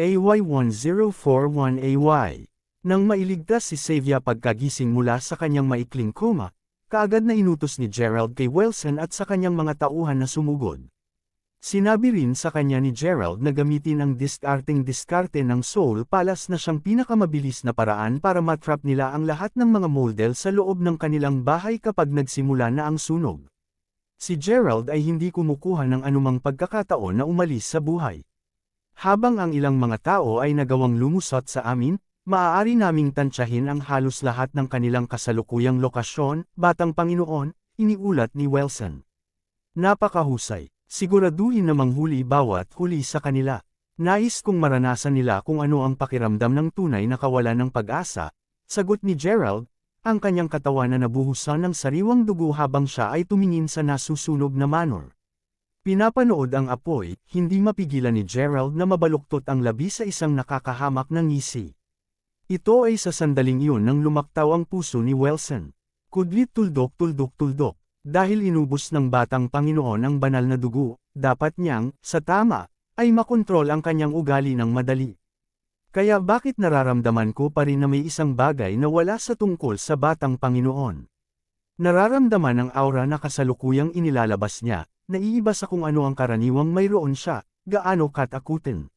AY1041AY. Nang mailigtas si Xavier pagkagising mula sa kanyang maikling koma, kaagad na inutos ni Gerald kay Wilson at sa kanyang mga tauhan na sumugod. Sinabi rin sa kanya ni Gerald na gamitin ang diskarte ng Soul Palace na siyang pinakamabilis na paraan para matrap nila ang lahat ng mga model sa loob ng kanilang bahay kapag nagsimula na ang sunog. Si Gerald ay hindi kumukuha ng anumang pagkakataon na umalis sa buhay. Habang ang ilang mga tao ay nagawang lumusot sa amin, maaari naming tansyahin ang halos lahat ng kanilang kasalukuyang lokasyon, Batang Panginoon, iniulat ni Wilson. Napakahusay. Siguraduhin na manghuli bawat huli sa kanila. Nais kong maranasan nila kung ano ang pakiramdam ng tunay na kawalan ng pag-asa, sagot ni Gerald, ang kanyang katawan na nabuhusan ng sariwang dugo habang siya ay tumingin sa nasusunog na manor. Pinapanood ang apoy, hindi mapigilan ni Gerald na mabaluktot ang labi sa isang nakakahamak na ngisi. Ito ay sa sandaling iyon nang lumaktaw ang puso ni Wilson. Kudlit tuldok. Dahil inubos ng Batang Panginoon ang banal na dugo, dapat niyang, sa tama, ay makontrol ang kanyang ugali ng madali. Kaya bakit nararamdaman ko pa rin na may isang bagay na wala sa tungkol sa Batang Panginoon? Nararamdaman ang aura na kasalukuyang inilalabas niya, naiiba sa kung ano ang karaniwang mayroon siya, gaano katakutin.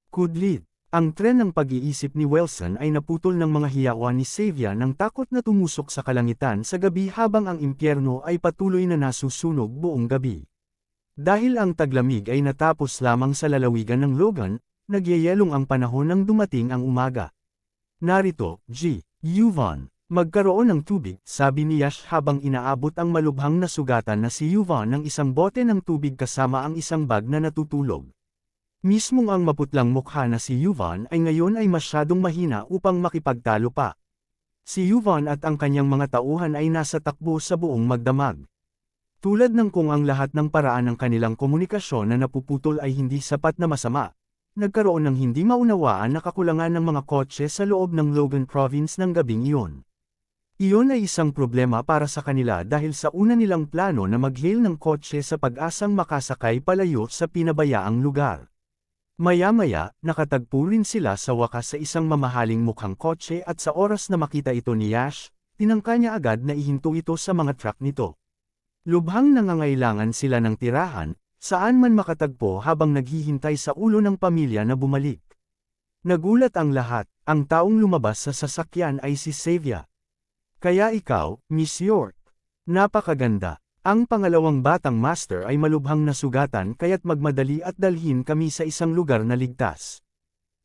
Kudlit. Ang tren ng pag-iisip ni Wilson ay naputol ng mga hiyawan ni Xavier ng takot na tumusok sa kalangitan sa gabi habang ang impyerno ay patuloy na nasusunog buong gabi. Dahil ang taglamig ay natapos lamang sa lalawigan ng Logan, nagyayelong ang panahon nang dumating ang umaga. Narito, Yvonne, magkaroon ng tubig, sabi ni Yash habang inaabot ang malubhang na sugatan na si Yvonne ng isang bote ng tubig kasama ang isang bag na natutulog. Mismong ang maputlang mukha na si Yvonne ay ngayon ay masyadong mahina upang makipagtalo pa. Si Yvonne at ang kanyang mga tauhan ay nasa takbo sa buong magdamag. Tulad ng kung ang lahat ng paraan ng kanilang komunikasyon na napuputol ay hindi sapat na masama, nagkaroon ng hindi maunawaan na kakulangan ng mga kotse sa loob ng Logan Province ng gabing iyon. Iyon ay isang problema para sa kanila dahil sa una nilang plano na mag-hail ng kotse sa pag-asang makasakay palayo sa pinabayaang lugar. Maya-maya, nakatagpo rin sila sa wakas sa isang mamahaling mukhang kotse at sa oras na makita ito ni Yash, tinangka niya agad na ihinto ito sa mga truck nito. Lubhang nangangailangan sila ng tirahan, saan man makatagpo habang naghihintay sa ulo ng pamilya na bumalik. Nagulat ang lahat, ang taong lumabas sa sasakyan ay si Xavier. Kaya ikaw, Miss York. Napakaganda. Ang pangalawang batang master ay malubhang nasugatan kaya't magmadali at dalhin kami sa isang lugar na ligtas.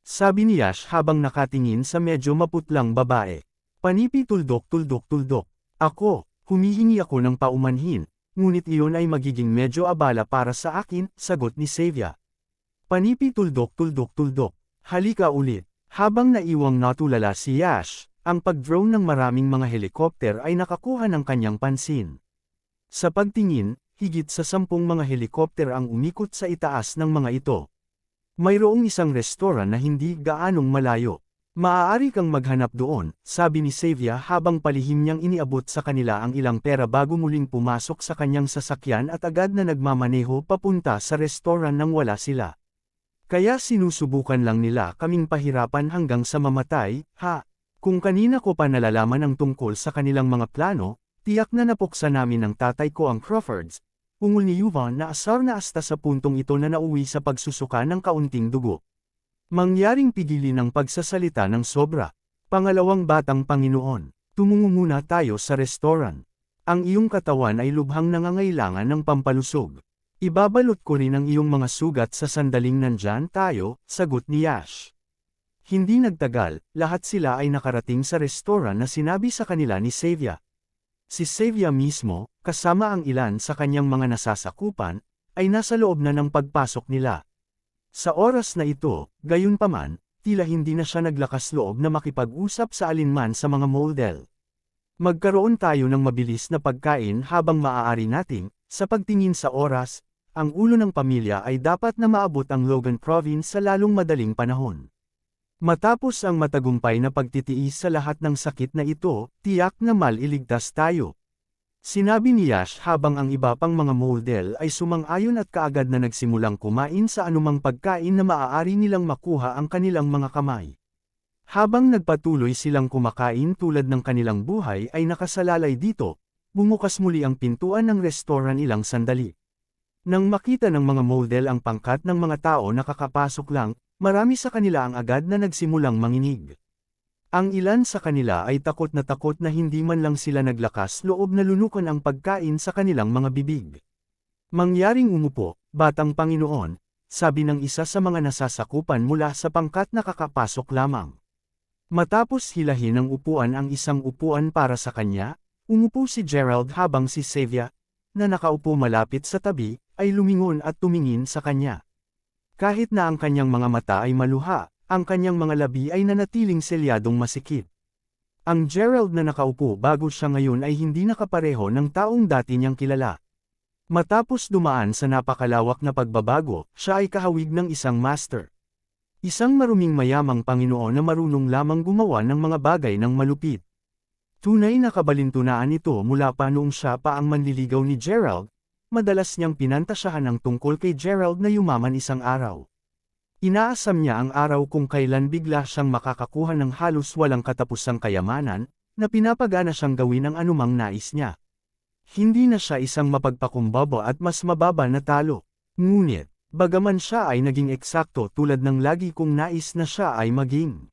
Sabi ni Yash habang nakatingin sa medyo maputlang babae. Panipi tuldok. Ako, humihingi ako ng paumanhin, ngunit iyon ay magiging medyo abala para sa akin, sagot ni Xavier. Panipi tuldok. Halika ulit. Habang naiwang natulala si Yash, ang pag-drone ng maraming mga helikopter ay nakakuha ng kanyang pansin. Sa pagtingin, higit sa 10 mga helikopter ang umikot sa itaas ng mga ito. Mayroong isang restoran na hindi gaanong malayo. Maaari kang maghanap doon, sabi ni Xavier habang palihim niyang iniabot sa kanila ang ilang pera bago muling pumasok sa kanyang sasakyan at agad na nagmamaneho papunta sa restoran nang wala sila. Kaya sinusubukan lang nila kaming pahirapan hanggang sa mamatay, ha? Kung kanina ko pa nalalaman ang tungkol sa kanilang mga plano, tiyak na napuksa namin ng tatay ko ang Crawfords, ungol ni Yvonne na asar na asta sa puntong ito na nauwi sa pagsusuka ng kaunting dugo. Mangyaring pigilin ang pagsasalita ng sobra. Pangalawang Batang Panginoon, tumungo muna tayo sa restoran. Ang iyong katawan ay lubhang nangangailangan ng pampalusog. Ibabalot ko rin ang iyong mga sugat sa sandaling nandyan tayo, sagot ni Yash. Hindi nagtagal, lahat sila ay nakarating sa restoran na sinabi sa kanila ni Xavier. Si Xavier mismo, kasama ang ilan sa kanyang mga nasasakupan, ay nasa loob na ng pagpasok nila. Sa oras na ito, gayunpaman, tila hindi na siya naglakas loob na makipag-usap sa alinman sa mga model. Magkaroon tayo ng mabilis na pagkain habang maaari nating, sa pagtingin sa oras, ang ulo ng pamilya ay dapat na maabot ang Logan Province sa lalong madaling panahon. Matapos ang matagumpay na pagtitiis sa lahat ng sakit na ito, tiyak na maliligtas tayo. Sinabi ni Yash habang ang iba pang mga model ay sumang-ayon at kaagad na nagsimulang kumain sa anumang pagkain na maaari nilang makuha ang kanilang mga kamay. Habang nagpatuloy silang kumakain tulad ng kanilang buhay ay nakasalalay dito, bumukas muli ang pintuan ng restoran ilang sandali. Nang makita ng mga model ang pangkat ng mga tao na kakapasok lang, marami sa kanila ang agad na nagsimulang manginig. Ang ilan sa kanila ay takot na hindi man lang sila naglakas loob na lunukan ang pagkain sa kanilang mga bibig. Mangyaring umupo, batang Panginoon, sabi ng isa sa mga nasasakupan mula sa pangkat na kakapasok lamang. Matapos hilahin ng upuan ang isang upuan para sa kanya, umupo si Gerald habang si Xavier, na nakaupo malapit sa tabi, ay lumingon at tumingin sa kanya. Kahit na ang kanyang mga mata ay maluha, ang kanyang mga labi ay nanatiling selyadong masikip. Ang Gerald na nakaupo bago siya ngayon ay hindi nakapareho ng taong dati niyang kilala. Matapos dumaan sa napakalawak na pagbabago, siya ay kahawig ng isang master. Isang maruming mayamang Panginoon na marunong lamang gumawa ng mga bagay ng malupit. Tunay na kabalintunaan ito mula pa noong siya pa ang manliligaw ni Gerald, madalas niyang pinantasyahan ang tungkol kay Gerald na yumaman isang araw. Inaasam niya ang araw kung kailan bigla siyang makakakuha ng halos walang katapusang kayamanan, na pinapagana siyang gawin ang anumang nais niya. Hindi na siya isang mapagpakumbaba at mas mababa na talo. Ngunit, bagaman siya ay naging eksakto tulad ng lagi kong nais na siya ay maging.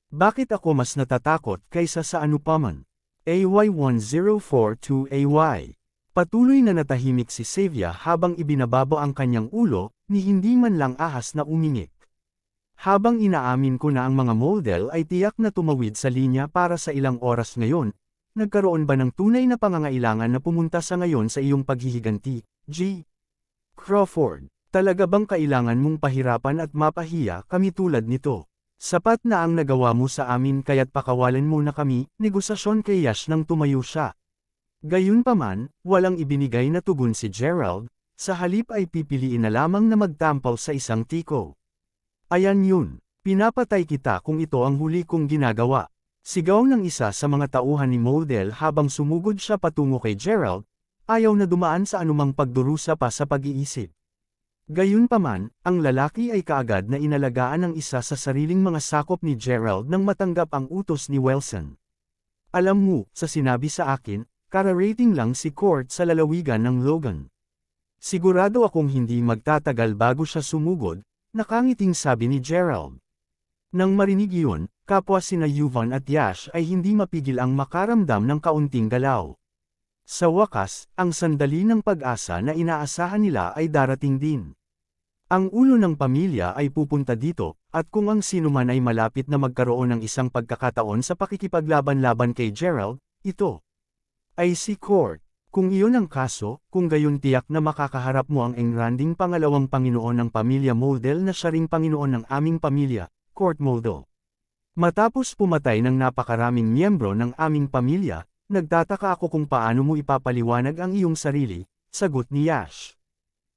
Bakit ako mas natatakot kaysa sa anupaman? AY1042AY. Patuloy na natahimik si Xavier habang ibinababo ang kanyang ulo, ni hindi man lang ahas na umingik. Habang inaamin ko na ang mga model ay tiyak na tumawid sa linya para sa ilang oras ngayon, nagkaroon ba ng tunay na pangangailangan na pumunta sa ngayon sa iyong paghihiganti, G. Crawford? Talaga bang kailangan mong pahirapan at mapahiya kami tulad nito? Sapat na ang nagawa mo sa amin kaya't pakawalan mo na kami, negosasyon kay Yash nang tumayo siya. Gayunpaman, walang ibinigay na tugon si Gerald, sa halip ay pipiliin na lamang na magtampal sa isang tiko. Ayan yun, pinapatay kita kung ito ang huli kong ginagawa. Sigaw ng isa sa mga tauhan ni model habang sumugod siya patungo kay Gerald, ayaw na dumaan sa anumang pagdurusa pa sa pag-iisip. Gayunpaman, ang lalaki ay kaagad na inalagaan ng isa sa sariling mga sakop ni Gerald nang matanggap ang utos ni Wilson. Alam mo, sa sinabi sa akin, kararating lang si Court sa lalawigan ng Logan. Sigurado akong hindi magtatagal bago siya sumugod, nakangiting sabi ni Gerald. Nang marinig iyon, kapwa sina Yuvan at Yash ay hindi mapigil ang makaramdam ng kaunting galaw. Sa wakas, ang sandali ng pag-asa na inaasahan nila ay darating din. Ang ulo ng pamilya ay pupunta dito, at kung ang sinuman ay malapit na magkaroon ng isang pagkakataon sa pakikipaglaban-laban kay Gerald, ito ay si Court. Kung iyon ang kaso, kung gayon tiyak na makakaharap mo ang engranding pangalawang Panginoon ng pamilya model na siya ring Panginoon ng aming pamilya, Court Model. Matapos pumatay ng napakaraming miyembro ng aming pamilya, nagtataka ako kung paano mo ipapaliwanag ang iyong sarili, sagot ni Yash.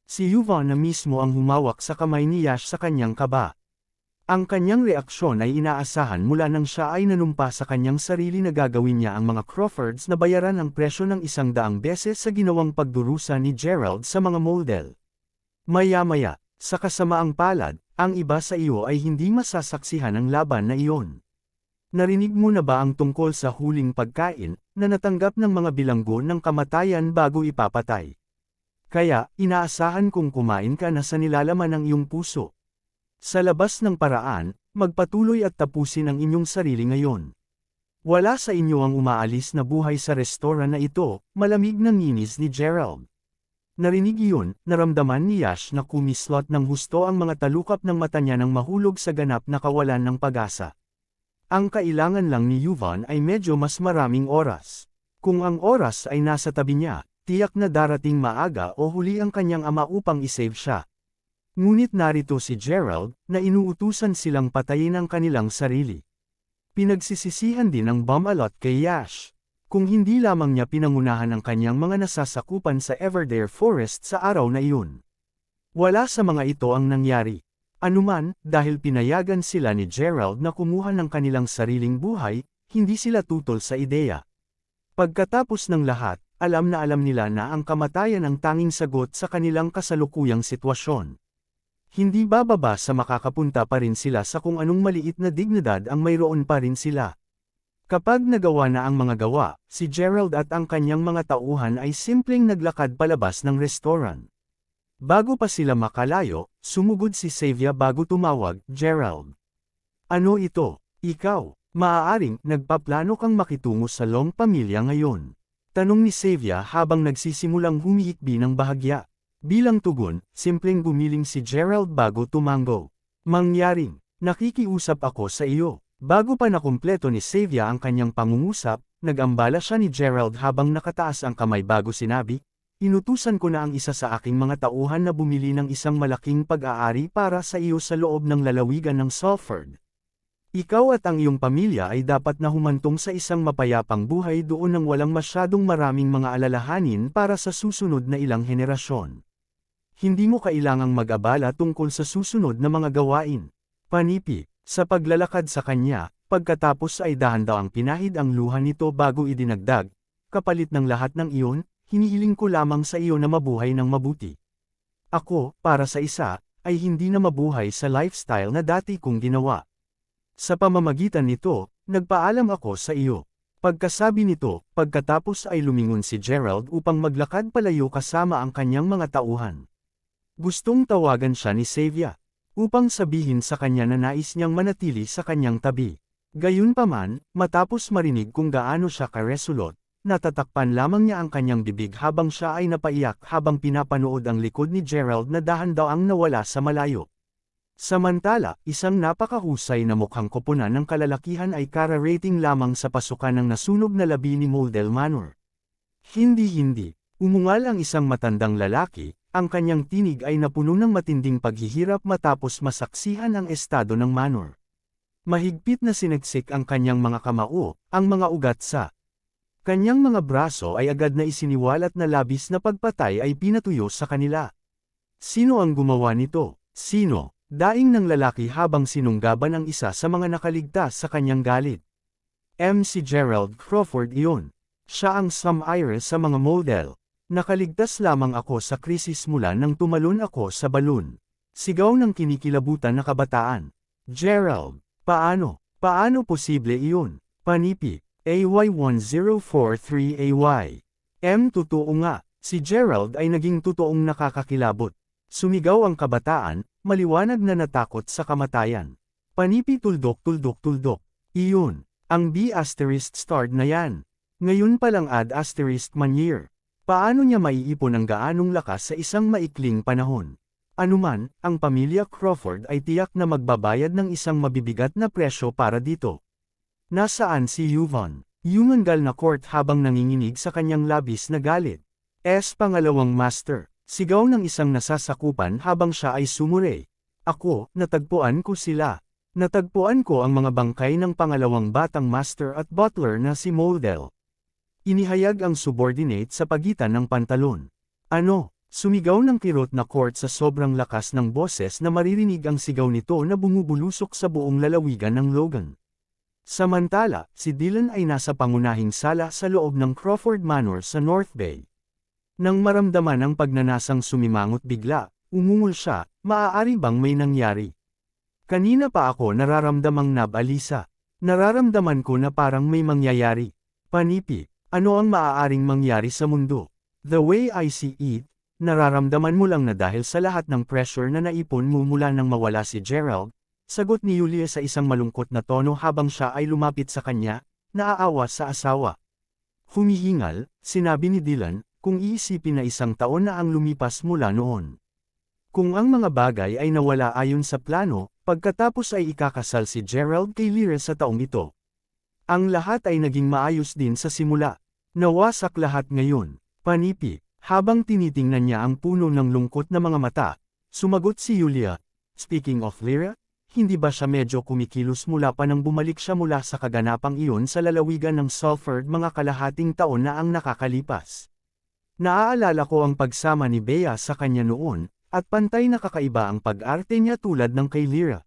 Si Yuvan na mismo ang humawak sa kamay ni Yash sa kanyang kaba. Ang kanyang reaksyon ay inaasahan mula nang siya ay nanumpa sa kanyang sarili na gagawin niya ang mga Crawfords na bayaran ang presyo ng 100 beses sa ginawang pagdurusa ni Gerald sa mga model. Maya-maya, sa kasamaang palad, ang iba sa iyo ay hindi masasaksihan ang laban na iyon. Narinig mo na ba ang tungkol sa huling pagkain, na natanggap ng mga bilanggo ng kamatayan bago ipapatay? Kaya, inaasahan kong kumain ka na sa nilalaman ng iyong puso. Sa labas ng paraan, magpatuloy at tapusin ang inyong sarili ngayon. Wala sa inyo ang umaalis na buhay sa restoran na ito, malamig na nginis ni Gerald. Narinig iyon, naramdaman ni Yash na kumislot ng husto ang mga talukap ng mata niya nang mahulog sa ganap na kawalan ng pag-asa. Ang kailangan lang ni Yuvan ay medyo mas maraming oras. Kung ang oras ay nasa tabi niya, tiyak na darating maaga o huli ang kanyang ama upang isave siya. Ngunit narito si Gerald, na inuutusan silang patayin ang kanilang sarili. Pinagsisisihan din ang Bamalot kay Yash. Kung hindi lamang niya pinangunahan ang kanyang mga nasasakupan sa Everdare Forest sa araw na iyon. Wala sa mga ito ang nangyari. Anuman, dahil pinayagan sila ni Gerald na kumuha ng kanilang sariling buhay, hindi sila tutol sa ideya. Pagkatapos ng lahat, alam na alam nila na ang kamatayan ang tanging sagot sa kanilang kasalukuyang sitwasyon. Hindi bababa sa makakapunta pa rin sila sa kung anong maliit na dignidad ang mayroon pa rin sila. Kapag nagawa na ang mga gawa, si Gerald at ang kanyang mga tauhan ay simpleng naglakad palabas ng restaurant. Bago pa sila makalayo, sumugod si Xavier bago tumawag, "Gerald. Ano ito? Ikaw, maaaring nagpaplano kang makitungo sa Long pamilya ngayon?" Tanong ni Xavier habang nagsisimulang humiikbi ng bahagya. Bilang tugon, simpleng gumiling si Gerald bago tumango. "Mangyaring, nakikiusap ako sa iyo." Bago pa nakumpleto ni Xavier ang kanyang pangungusap, nag-ambala siya ni Gerald habang nakataas ang kamay bago sinabi, "Inutusan ko na ang isa sa aking mga tauhan na bumili ng isang malaking pag-aari para sa iyo sa loob ng lalawigan ng Salford. Ikaw at ang iyong pamilya ay dapat na humantong sa isang mapayapang buhay doon nang walang masyadong maraming mga alalahanin para sa susunod na ilang henerasyon. Hindi mo kailangang mag-abala tungkol sa susunod na mga gawain." Panipi, sa paglalakad sa kanya, pagkatapos ay dahan-dahang pinahid ang luha nito bago idinagdag, "Kapalit ng lahat ng iyon, hinihiling ko lamang sa iyo na mabuhay ng mabuti. Ako, para sa isa, ay hindi na mabuhay sa lifestyle na dati kong ginawa. Sa pamamagitan nito, nagpaalam ako sa iyo." Pagkasabi nito, pagkatapos ay lumingon si Gerald upang maglakad palayo kasama ang kanyang mga tauhan. Gustong tawagan siya ni Xavier upang sabihin sa kanya na nais niyang manatili sa kanyang tabi. Gayunpaman, matapos marinig kung gaano siya karesulot, natatakpan lamang niya ang kanyang bibig habang siya ay napaiyak habang pinapanood ang likod ni Gerald na dahan-dahang nawala sa malayo. Samantala, isang napakahusay na mukhang koponan ng kalalakihan ay kararating lamang sa pasukan ng nasunog na labi ni Moldell Manor. Hindi, umungal ang isang matandang lalaki, ang kanyang tinig ay napuno ng matinding paghihirap matapos masaksihan ang estado ng Manor. Mahigpit na sineksik ang kanyang mga kamao, ang mga ugat sa kanyang mga braso ay agad na isiniwalat na labis na pagpatay ay pinatuyo sa kanila. "Sino ang gumawa nito? Sino?" Daing ng lalaki habang sinunggaban ang isa sa mga nakaligtas sa kanyang galit. Si Gerald Crawford iyon. Siya ang sum-ire sa mga model. "Nakaligtas lamang ako sa krisis mula nang tumalon ako sa balon." Sigaw ng kinikilabutan na kabataan. "Gerald, paano? Paano posible iyon?" Panipi, AY1043AY. Totoo nga, si Gerald ay naging totoong nakakakilabot. Sumigaw ang kabataan, maliwanag na natakot sa kamatayan. Panipi, tuldok. "Iyon, ang B** na yan. Ngayon palang ** year. Paano niya maiipon ang gaanong lakas sa isang maikling panahon? Anuman, ang pamilya Crawford ay tiyak na magbabayad ng isang mabibigat na presyo para dito." Nasaan si Yvonne? Yumangal na Court habang nanginginig sa kanyang labis na galit. Pangalawang master. Sigaw ng isang nasasakupan habang siya ay sumure. "Ako, natagpuan ko sila. Natagpuan ko ang mga bangkay ng pangalawang batang master at butler na si Moldell." Inihayag ang subordinate sa pagitan ng pantalon. "Ano?" Sumigaw ng kirot na Court sa sobrang lakas ng boses na maririnig ang sigaw nito na bumubulusok sa buong lalawigan ng Logan. Samantala, si Dylan ay nasa pangunahing sala sa loob ng Crawford Manor sa North Bay. Nang maramdaman ang pagnanasang sumimangot bigla, umungol siya, "Maaari bang may nangyari? Kanina pa ako nararamdamang nabalisa. Nararamdaman ko na parang may mangyayari." Panipi, ano ang maaaring mangyari sa mundo? The way I see it, nararamdaman mo lang na dahil sa lahat ng pressure na naipon mo mula nang mawala si Gerald, sagot ni Julia sa isang malungkot na tono habang siya ay lumapit sa kanya, naaawa sa asawa. Humihingal, sinabi ni Dylan, kung iisipin na isang taon na ang lumipas mula noon. Kung ang mga bagay ay nawala ayon sa plano, pagkatapos ay ikakasal si Gerald kay Lyra sa taong ito. Ang lahat ay naging maayos din sa simula. Nawasak lahat ngayon. Panipi, habang tinitingnan niya ang puno ng lungkot na mga mata, sumagot si Julia, "Speaking of Lyra, hindi ba siya medyo kumikilos mula pa nang bumalik siya mula sa kaganapang iyon sa lalawigan ng Salford mga kalahating taon na ang nakakalipas? Naaalala ko ang pagsama ni Bea sa kanya noon, at pantay na kakaiba ang pag-arte niya tulad ng kay Lyra.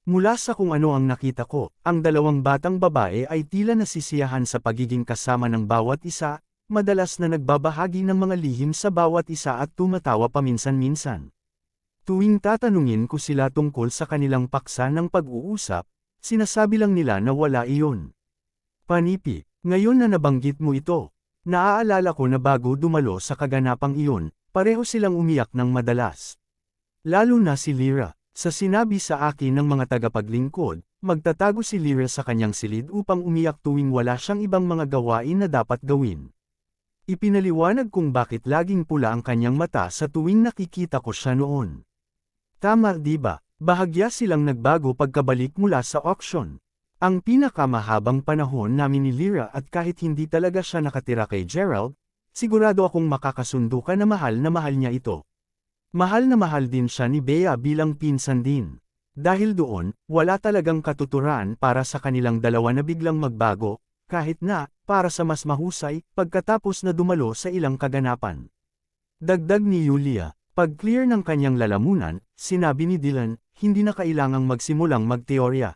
Mula sa kung ano ang nakita ko, ang dalawang batang babae ay tila nasisiyahan sa pagiging kasama ng bawat isa, madalas na nagbabahagi ng mga lihim sa bawat isa at tumatawa paminsan-minsan. Tuwing tatanungin ko sila tungkol sa kanilang paksa ng pag-uusap, sinasabi lang nila na wala iyon. Panipi, ngayon na nabanggit mo ito, naaalala ko na bago dumalo sa kaganapang iyon, pareho silang umiyak ng madalas. Lalo na si Lyra. Sa sinabi sa akin ng mga tagapaglingkod, magtatago si Lyra sa kanyang silid upang umiyak tuwing wala siyang ibang mga gawain na dapat gawin. Ipinaliwanag kung bakit laging pula ang kanyang mata sa tuwing nakikita ko siya noon. Tama di ba? Bahagya silang nagbago pagkabalik mula sa auction. Ang pinakamahabang panahon namin ni Lyra at kahit hindi talaga siya nakatira kay Gerald, sigurado akong makakasundo ka na mahal niya ito. Mahal na mahal din siya ni Bea bilang pinsan din. Dahil doon, wala talagang katuturan para sa kanilang dalawa na biglang magbago, kahit na, para sa mas mahusay, pagkatapos na dumalo sa ilang kaganapan. Dagdag ni Yulia, pag-clear ng kanyang lalamunan, sinabi ni Dylan, hindi na kailangang magsimulang magteorya.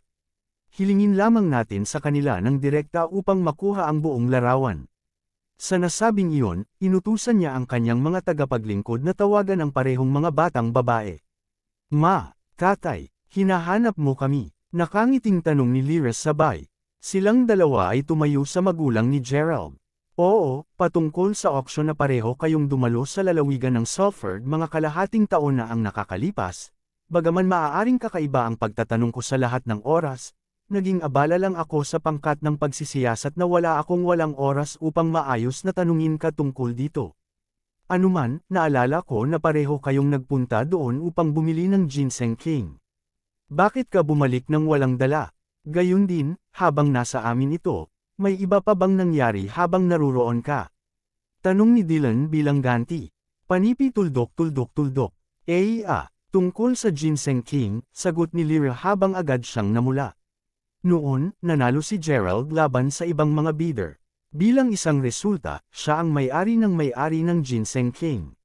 Hilingin lamang natin sa kanila ng direkta upang makuha ang buong larawan. Sa nasabing iyon, inutusan niya ang kanyang mga tagapaglingkod na tawagan ang parehong mga batang babae. Ma, tatay, hinahanap mo kami, nakangiting tanong ni Lyra sabay. Silang dalawa ay tumayo sa magulang ni Gerald. Oo, patungkol sa auction na pareho kayong dumalo sa lalawigan ng Salford mga kalahating taon na ang nakakalipas, bagaman maaaring kakaiba ang pagtatanong ko sa lahat ng oras, naging abala lang ako sa pangkat ng pagsisiyasat na wala akong walang oras upang maayos na tanungin ka tungkol dito. Anuman, naalala ko na pareho kayong nagpunta doon upang bumili ng ginseng king. Bakit ka bumalik ng walang dala? Gayun din, habang nasa amin ito, may iba pa bang nangyari habang naruroon ka? Tanong ni Dylan bilang ganti. Panipi tuldok. Tungkol sa ginseng king, sagot ni Lyra habang agad siyang namula. Noon, nanalo si Gerald laban sa ibang mga bidder. Bilang isang resulta, siya ang may-ari ng Ginseng King.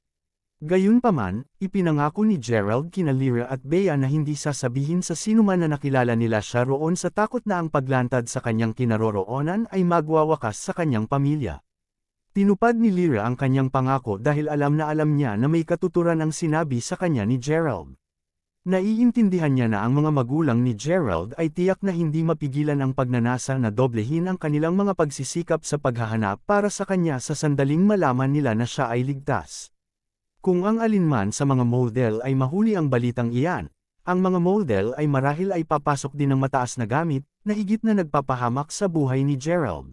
Gayunpaman, ipinangako ni Gerald kina Lyra at Bea na hindi sasabihin sa sinuman na nakilala nila siya roon sa takot na ang paglantad sa kanyang kinaroroonan ay magwawakas sa kanyang pamilya. Tinupad ni Lyra ang kanyang pangako dahil alam niya na may katuturan ang sinabi sa kanya ni Gerald. Naiintindihan niya na ang mga magulang ni Gerald ay tiyak na hindi mapigilan ang pagnanasa na doblehin ang kanilang mga pagsisikap sa paghahanap para sa kanya sa sandaling malaman nila na siya ay ligtas. Kung ang alinman sa mga model ay mahuli ang balitang iyan, ang mga model ay marahil ay papasok din ng mataas na gamit na higit na nagpapahamak sa buhay ni Gerald.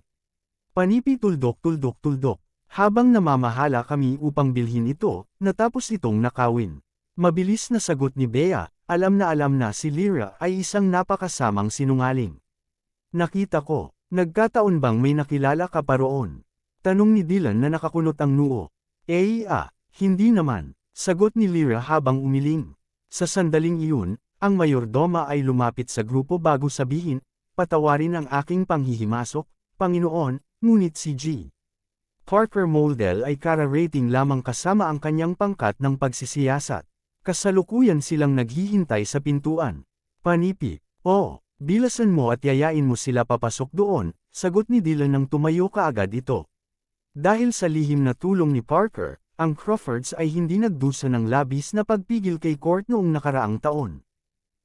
Panipi tuldok. Habang namamahala kami upang bilhin ito, natapos itong nakawin. Mabilis na sagot ni Bea, alam na si Lyra ay isang napakasamang sinungaling. Nakita ko, nagkataon bang may nakilala ka pa roon? Tanong ni Dylan na nakakunot ang noo. Hindi naman, sagot ni Lyra habang umiling. Sa sandaling iyon, ang mayordoma ay lumapit sa grupo bago sabihin, patawarin ang aking panghihimasok, Panginoon, ngunit si G. Parker Moldel ay kara-rating lamang kasama ang kanyang pangkat ng pagsisiyasat. Kasalukuyan silang naghihintay sa pintuan. Panipi, bilasan mo at yayain mo sila papasok doon, sagot ni Dylan nang tumayo kaagad ito. Dahil sa lihim na tulong ni Parker, ang Crawfords ay hindi nagdusa ng labis na pagpigil kay Court noong nakaraang taon.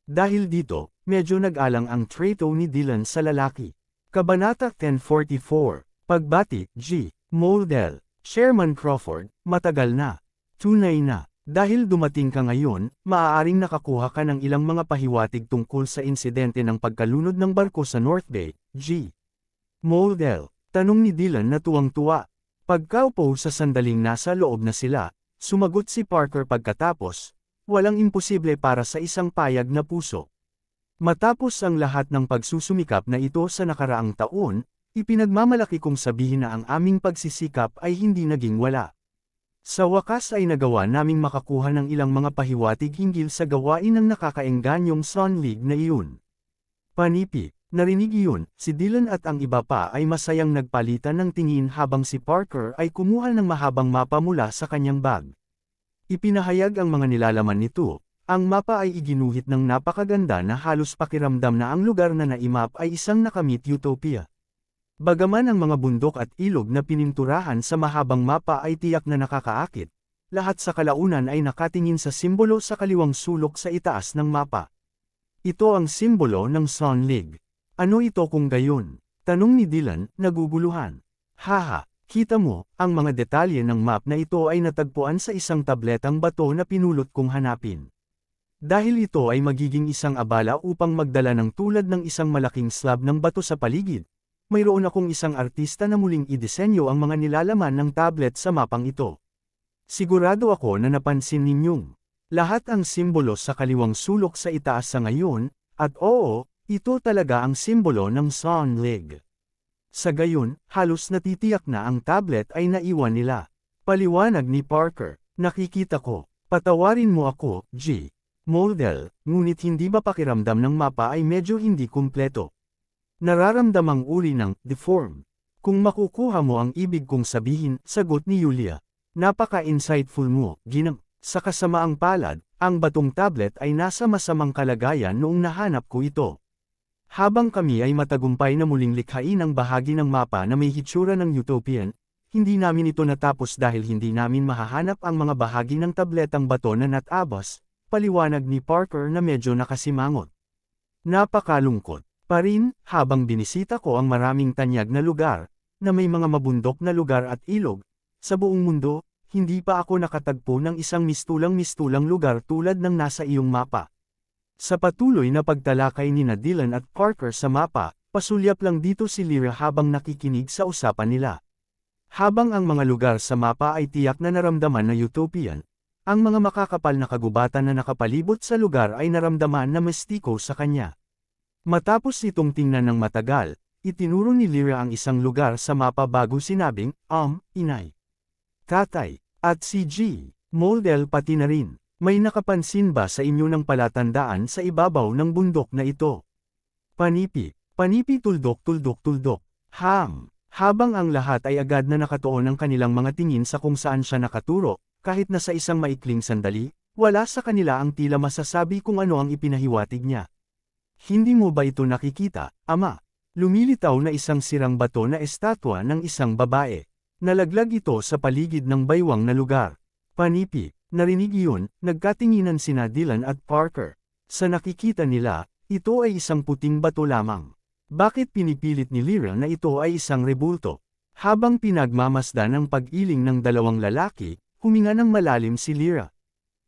Dahil dito, medyo nag-alang ang treto ni Dylan sa lalaki. Kabanata 1044, Pagbati, G. Moldel, Chairman Crawford, matagal na. Tunay na. Dahil dumating ka ngayon, maaaring nakakuha ka ng ilang mga pahiwatig tungkol sa insidente ng pagkalunod ng barko sa North Bay, G. Moldel, tanong ni Dylan na tuwang-tuwa. Pagkaupo sa sandaling nasa loob na sila, sumagot si Parker pagkatapos, walang imposible para sa isang payag na puso. Matapos ang lahat ng pagsusumikap na ito sa nakaraang taon, ipinagmamalaki kong sabihin na ang aming pagsisikap ay hindi naging wala. Sa wakas ay nagawa naming makakuha ng ilang mga pahiwatig hinggil sa gawain ng nakakaengganyong Sun League na iyon. Panipi, narinig iyon, si Dylan at ang iba pa ay masayang nagpalitan ng tingin habang si Parker ay kumuha ng mahabang mapa mula sa kanyang bag. Ipinahayag ang mga nilalaman nito, ang mapa ay iginuhit ng napakaganda na halos pakiramdam na ang lugar na naimap ay isang nakamit utopia. Bagaman ang mga bundok at ilog na pininturahan sa mahabang mapa ay tiyak na nakakaakit, lahat sa kalaunan ay nakatingin sa simbolo sa kaliwang sulok sa itaas ng mapa. Ito ang simbolo ng Sun League. Ano ito kung gayon? Tanong ni Dylan, naguguluhan. Haha, kita mo, ang mga detalye ng map na ito ay natagpuan sa isang tabletang bato na pinulot kong hanapin. Dahil ito ay magiging isang abala upang magdala ng tulad ng isang malaking slab ng bato sa paligid, mayroon akong isang artista na muling idisenyo ang mga nilalaman ng tablet sa mapang ito. Sigurado ako na napansin ninyong lahat ang simbolo sa kaliwang sulok sa itaas sa ngayon, at oo, ito talaga ang simbolo ng Sun League. Sa gayon, halos natitiyak na ang tablet ay naiwan nila. Paliwanag ni Parker, nakikita ko. Patawarin mo ako, G. Moldel, ngunit hindi ba pakiramdam ng mapa ay medyo hindi kumpleto? Nararamdamang uri ng deform. Kung makukuha mo ang ibig kong sabihin, sagot ni Yulia. Napaka-insightful mo, Ginang. Sa kasamaang palad, ang batong tablet ay nasa masamang kalagayan noong nahanap ko ito. Habang kami ay matagumpay na muling likhain ang bahagi ng mapa na may hitsura ng Utopian, hindi namin ito natapos dahil hindi namin mahahanap ang mga bahagi ng tabletang bato na natabas, paliwanag ni Parker na medyo nakasimangot. Napakalungkot pa rin, habang binisita ko ang maraming tanyag na lugar, na may mga mabundok na lugar at ilog, sa buong mundo, hindi pa ako nakatagpo ng isang mistulang-mistulang lugar tulad ng nasa iyong mapa. Sa patuloy na pagtalakay ni Dylan at Parker sa mapa, pasulyap lang dito si Lyra habang nakikinig sa usapan nila. Habang ang mga lugar sa mapa ay tiyak na naramdaman na Utopian, ang mga makakapal na kagubatan na nakapalibot sa lugar ay naramdaman na mestiko sa kanya. Matapos itong tingnan ng matagal, itinuro ni Lyra ang isang lugar sa mapa bago sinabing, inay, tatay, at si G. Moldel pati na rin. May nakapansin ba sa inyo ng palatandaan sa ibabaw ng bundok na ito? Panipi, panipi tuldok. Habang ang lahat ay agad na nakatuon ang kanilang mga tingin sa kung saan siya nakaturo, kahit na sa isang maikling sandali, wala sa kanila ang tila masasabi kung ano ang ipinahiwatig niya. Hindi mo ba ito nakikita, Ama? Lumilitaw na isang sirang bato na estatwa ng isang babae. Nalaglag ito sa paligid ng baywang na lugar. Panipi, narinig iyon, nagkatinginan sina Dylan at Parker. Sa nakikita nila, ito ay isang puting bato lamang. Bakit pinipilit ni Lyra na ito ay isang rebulto? Habang pinagmamasdan ang pag-iling ng dalawang lalaki, huminga ng malalim si Lyra.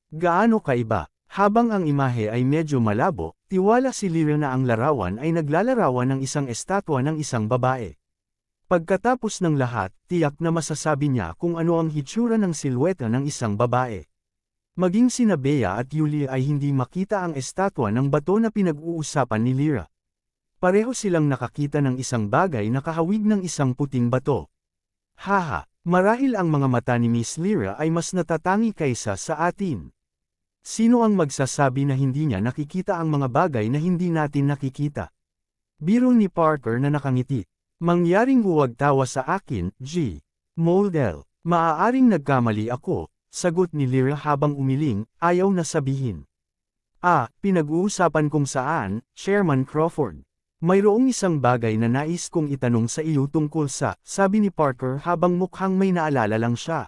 Gaano kaiba? Habang ang imahe ay medyo malabo, tiwala si Lyra na ang larawan ay naglalarawan ng isang estatwa ng isang babae. Pagkatapos ng lahat, tiyak na masasabi niya kung ano ang hitsura ng silweta ng isang babae. Maging sina Bea at Yulia ay hindi makita ang estatwa ng bato na pinag-uusapan ni Lyra. Pareho silang nakakita ng isang bagay na kahawig ng isang puting bato. Haha, marahil ang mga mata ni Miss Lyra ay mas natatangi kaysa sa atin. Sino ang magsasabi na hindi niya nakikita ang mga bagay na hindi natin nakikita? Biro ni Parker na nakangiti. Mangyaring huwag tawa sa akin, G. Moldel. Maaaring nagkamali ako, sagot ni Lyra habang umiling, ayaw na sabihin. Pinag-uusapan kung saan, Chairman Crawford. Mayroong isang bagay na nais kong itanong sa iyo tungkol sa, sabi ni Parker habang mukhang may naalala lang siya.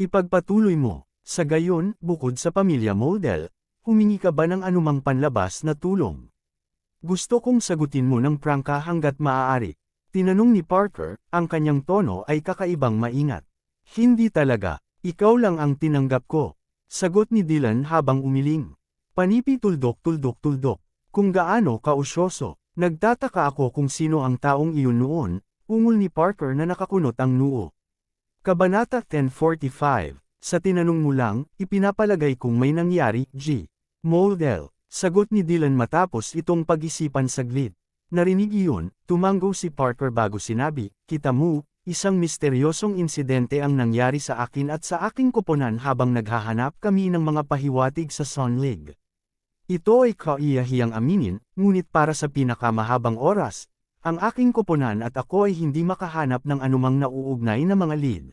Ipagpatuloy mo. Sa gayon, bukod sa pamilya Moldel, humingi ka ba ng anumang panlabas na tulong? Gusto kong sagutin mo ng prangka hanggat maaari. Tinanong ni Parker, ang kanyang tono ay kakaibang maingat. Hindi talaga, ikaw lang ang tinanggap ko. Sagot ni Dylan habang umiling. Panipi tuldok. Kung gaano kausyoso, nagtataka ako kung sino ang taong iyon noon, ungol ni Parker na nakakunot ang noo. Kabanata 10:45. Sa tinanong mo lang, ipinapalagay kong may nangyari, G. Moldel. Sagot ni Dylan matapos itong pag-isipan saglit. Narinig iyon, tumango si Parker bago sinabi, kita mo, isang misteryosong insidente ang nangyari sa akin at sa aking koponan habang naghahanap kami ng mga pahiwatig sa Sun League. Ito ay kaiyahiyang aminin, ngunit para sa pinakamahabang oras, ang aking koponan at ako ay hindi makahanap ng anumang nauugnay na mga lead.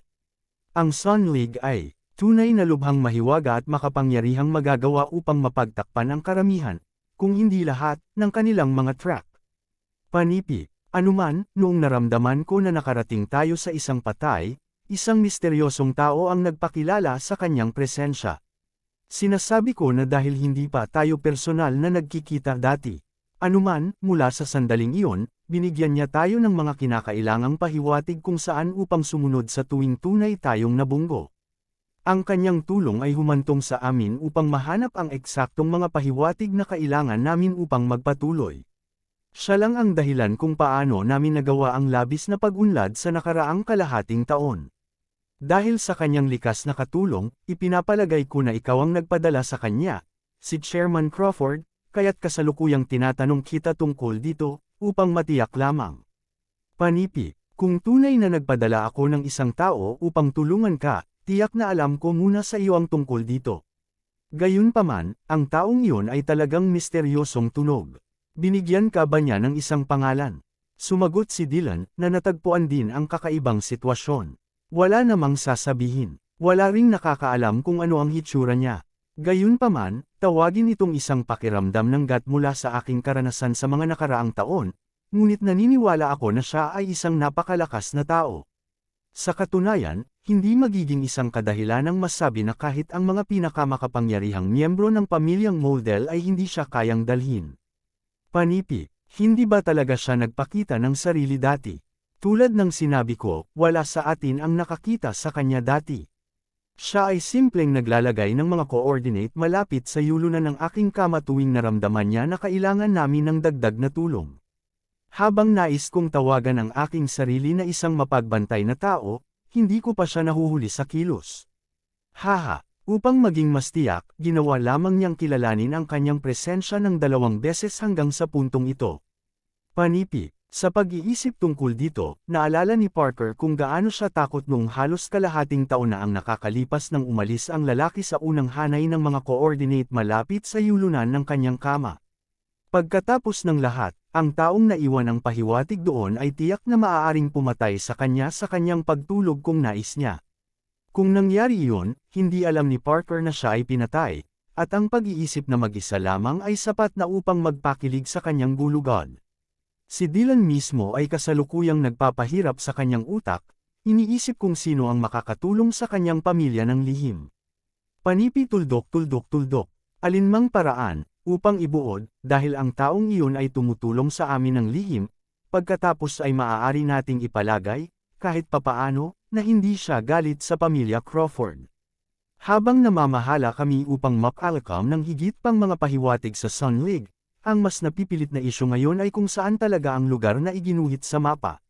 Ang Sun League ay tunay na lubhang mahiwaga at makapangyarihang magagawa upang mapagtakpan ang karamihan, kung hindi lahat, ng kanilang mga track. Panipi, Anuman, noong naramdaman ko na nakarating tayo sa isang patay, isang misteryosong tao ang nagpakilala sa kanyang presensya. Sinasabi ko na dahil hindi pa tayo personal na nagkikita dati. Anuman, mula sa sandaling iyon, binigyan niya tayo ng mga kinakailangang pahiwatig kung saan upang sumunod sa tuwing tunay tayong nabunggo. Ang kanyang tulong ay humantong sa amin upang mahanap ang eksaktong mga pahiwatig na kailangan namin upang magpatuloy. Siya lang ang dahilan kung paano namin nagawa ang labis na pag-unlad sa nakaraang kalahating taon. Dahil sa kanyang likas na katulong, ipinapalagay ko na ikaw ang nagpadala sa kanya, si Chairman Crawford, kaya't kasalukuyang tinatanong kita tungkol dito, upang matiyak lamang. Panipi, kung tunay na nagpadala ako ng isang tao upang tulungan ka, tiyak na alam ko muna sa iyo ang tungkol dito. Gayunpaman, ang taong iyon ay talagang misteryosong tunog. Binigyan ka ba niya ng isang pangalan? Sumagot si Dylan, na natagpuan din ang kakaibang sitwasyon. Wala namang sasabihin. Wala ring nakakaalam kung ano ang hitsura niya. Gayunpaman, tawagin itong isang pakiramdam ng gut mula sa aking karanasan sa mga nakaraang taon, ngunit naniniwala ako na siya ay isang napakalakas na tao. Sa katunayan, hindi magiging isang kadahilan ang masabi na kahit ang mga pinakamakapangyarihang miyembro ng pamilyang Model ay hindi siya kayang dalhin. Panipi, hindi ba talaga siya nagpakita ng sarili dati? Tulad ng sinabi ko, wala sa atin ang nakakita sa kanya dati. Siya ay simpleng naglalagay ng mga coordinate malapit sa yulunan ng aking kama tuwing naramdaman niya na kailangan namin ng dagdag na tulong. Habang nais kong tawagan ang aking sarili na isang mapagbantay na tao, hindi ko pa siya nahuhuli sa kilos. Haha, upang maging mas tiyak, ginawa lamang niyang kilalanin ang kanyang presensya ng 2 beses hanggang sa puntong ito. Panipi. Sa pag-iisip tungkol dito, naalala ni Parker kung gaano siya takot noong halos kalahating taon na ang nakakalipas nang umalis ang lalaki sa unang hanay ng mga coordinate malapit sa yulunan ng kanyang kama. Pagkatapos ng lahat, ang taong naiwan ang pahiwatig doon ay tiyak na maaaring pumatay sa kanyang pagtulog kung nais niya. Kung nangyari iyon, hindi alam ni Parker na siya ay pinatay, at ang pag-iisip na mag-isa lamang ay sapat na upang magpakilig sa kanyang gulugan. Si Dylan mismo ay kasalukuyang nagpapahirap sa kanyang utak, iniisip kung sino ang makakatulong sa kanyang pamilya ng lihim. Panipi tuldok. Alinmang paraan, upang ibuod, dahil ang taong iyon ay tumutulong sa amin ng lihim, pagkatapos ay maaari nating ipalagay, kahit papaano, na hindi siya galit sa pamilya Crawford. Habang namamahala kami upang mapalakam ng higit pang mga pahiwatig sa Sun League, ang mas napipilit na isyu ngayon ay kung saan talaga ang lugar na iginuhit sa mapa.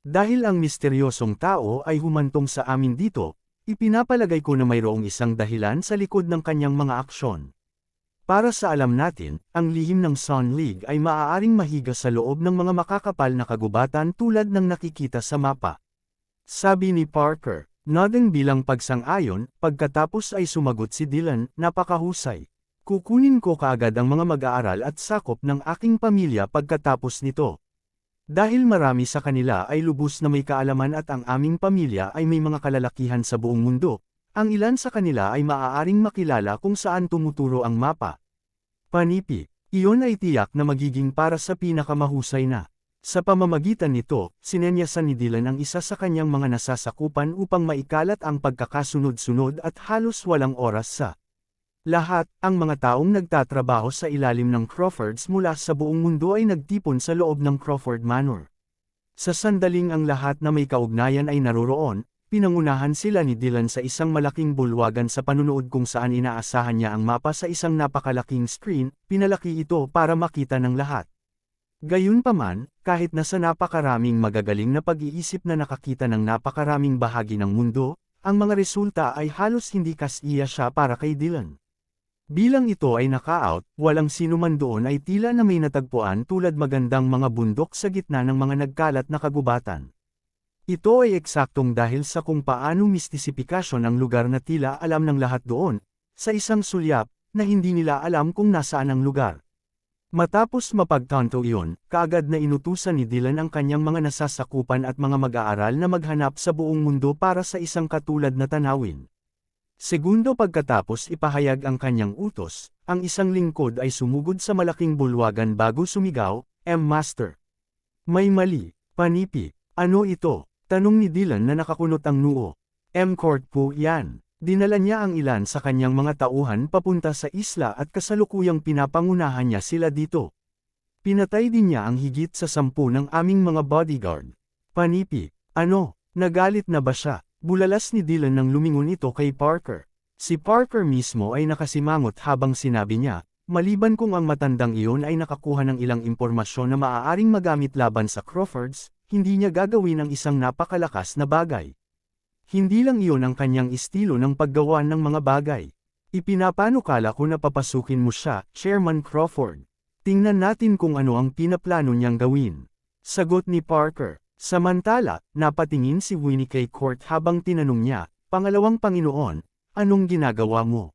Dahil ang misteryosong tao ay humantong sa amin dito, ipinapalagay ko na mayroong isang dahilan sa likod ng kanyang mga aksyon. Para sa alam natin, ang lihim ng Sun League ay maaaring mahiga sa loob ng mga makakapal na kagubatan tulad ng nakikita sa mapa. Sabi ni Parker, nodding bilang pagsang-ayon, pagkatapos ay sumagot si Dylan, napakahusay. Kukunin ko kaagad ang mga mag-aaral at sakop ng aking pamilya pagkatapos nito. Dahil marami sa kanila ay lubos na may kaalaman at ang aming pamilya ay may mga kalalakihan sa buong mundo, ang ilan sa kanila ay maaaring makilala kung saan tumuturo ang mapa. Panipi, iyon ay tiyak na magiging para sa pinakamahusay na. Sa pamamagitan nito, sinenyasan ni Dylan ang isa sa kanyang mga nasasakupan upang maikalat ang pagkakasunod-sunod at halos walang oras sa lahat. Ang mga taong nagtatrabaho sa ilalim ng Crawfords mula sa buong mundo ay nagtipon sa loob ng Crawford Manor. Sa sandaling ang lahat na may kaugnayan ay naroroon, pinangunahan sila ni Dylan sa isang malaking bulwagan sa panunood kung saan inaasahan niya ang mapa sa isang napakalaking screen, pinalaki ito para makita ng lahat. Gayunpaman, kahit na sa napakaraming magagaling na pag-iisip na nakakita ng napakaraming bahagi ng mundo, ang mga resulta ay halos hindi kasiya siya para kay Dylan. Bilang ito ay naka-out, walang sino man doon ay tila na may natagpuan tulad magandang mga bundok sa gitna ng mga nagkalat na kagubatan. Ito ay eksaktong dahil sa kung paano mistisipikasyon ang lugar na tila alam ng lahat doon, sa isang sulyap, na hindi nila alam kung nasaan ang lugar. Matapos mapagtanto iyon, kaagad na inutusan ni Dylan ang kanyang mga nasasakupan at mga mag-aaral na maghanap sa buong mundo para sa isang katulad na tanawin. Segundo pagkatapos ipahayag ang kanyang utos, ang isang lingkod ay sumugod sa malaking bulwagan bago sumigaw, "Master! May mali, panipi. Ano ito? Tanong ni Dylan na nakakunot ang noo. Court po yan. Dinala niya ang ilan sa kanyang mga tauhan papunta sa isla at kasalukuyang pinapangunahan niya sila dito. Pinatay din niya ang higit sa 10 ng aming mga bodyguard. Panipi. Ano? Nagalit na ba siya? Bulalas ni Dylan nang lumingon ito kay Parker. Si Parker mismo ay nakasimangot habang sinabi niya, maliban kung ang matandang iyon ay nakakuha ng ilang impormasyon na maaaring magamit laban sa Crawfords, hindi niya gagawin ang isang napakalakas na bagay. Hindi lang iyon ang kanyang estilo ng paggawa ng mga bagay. Ipinapanukala ko na papasukin mo siya, Chairman Crawford. Tingnan natin kung ano ang pinaplano niyang gawin. Sagot ni Parker. Samantala, napatingin si Winnie kay Court habang tinanong niya, Pangalawang Panginoon, anong ginagawa mo?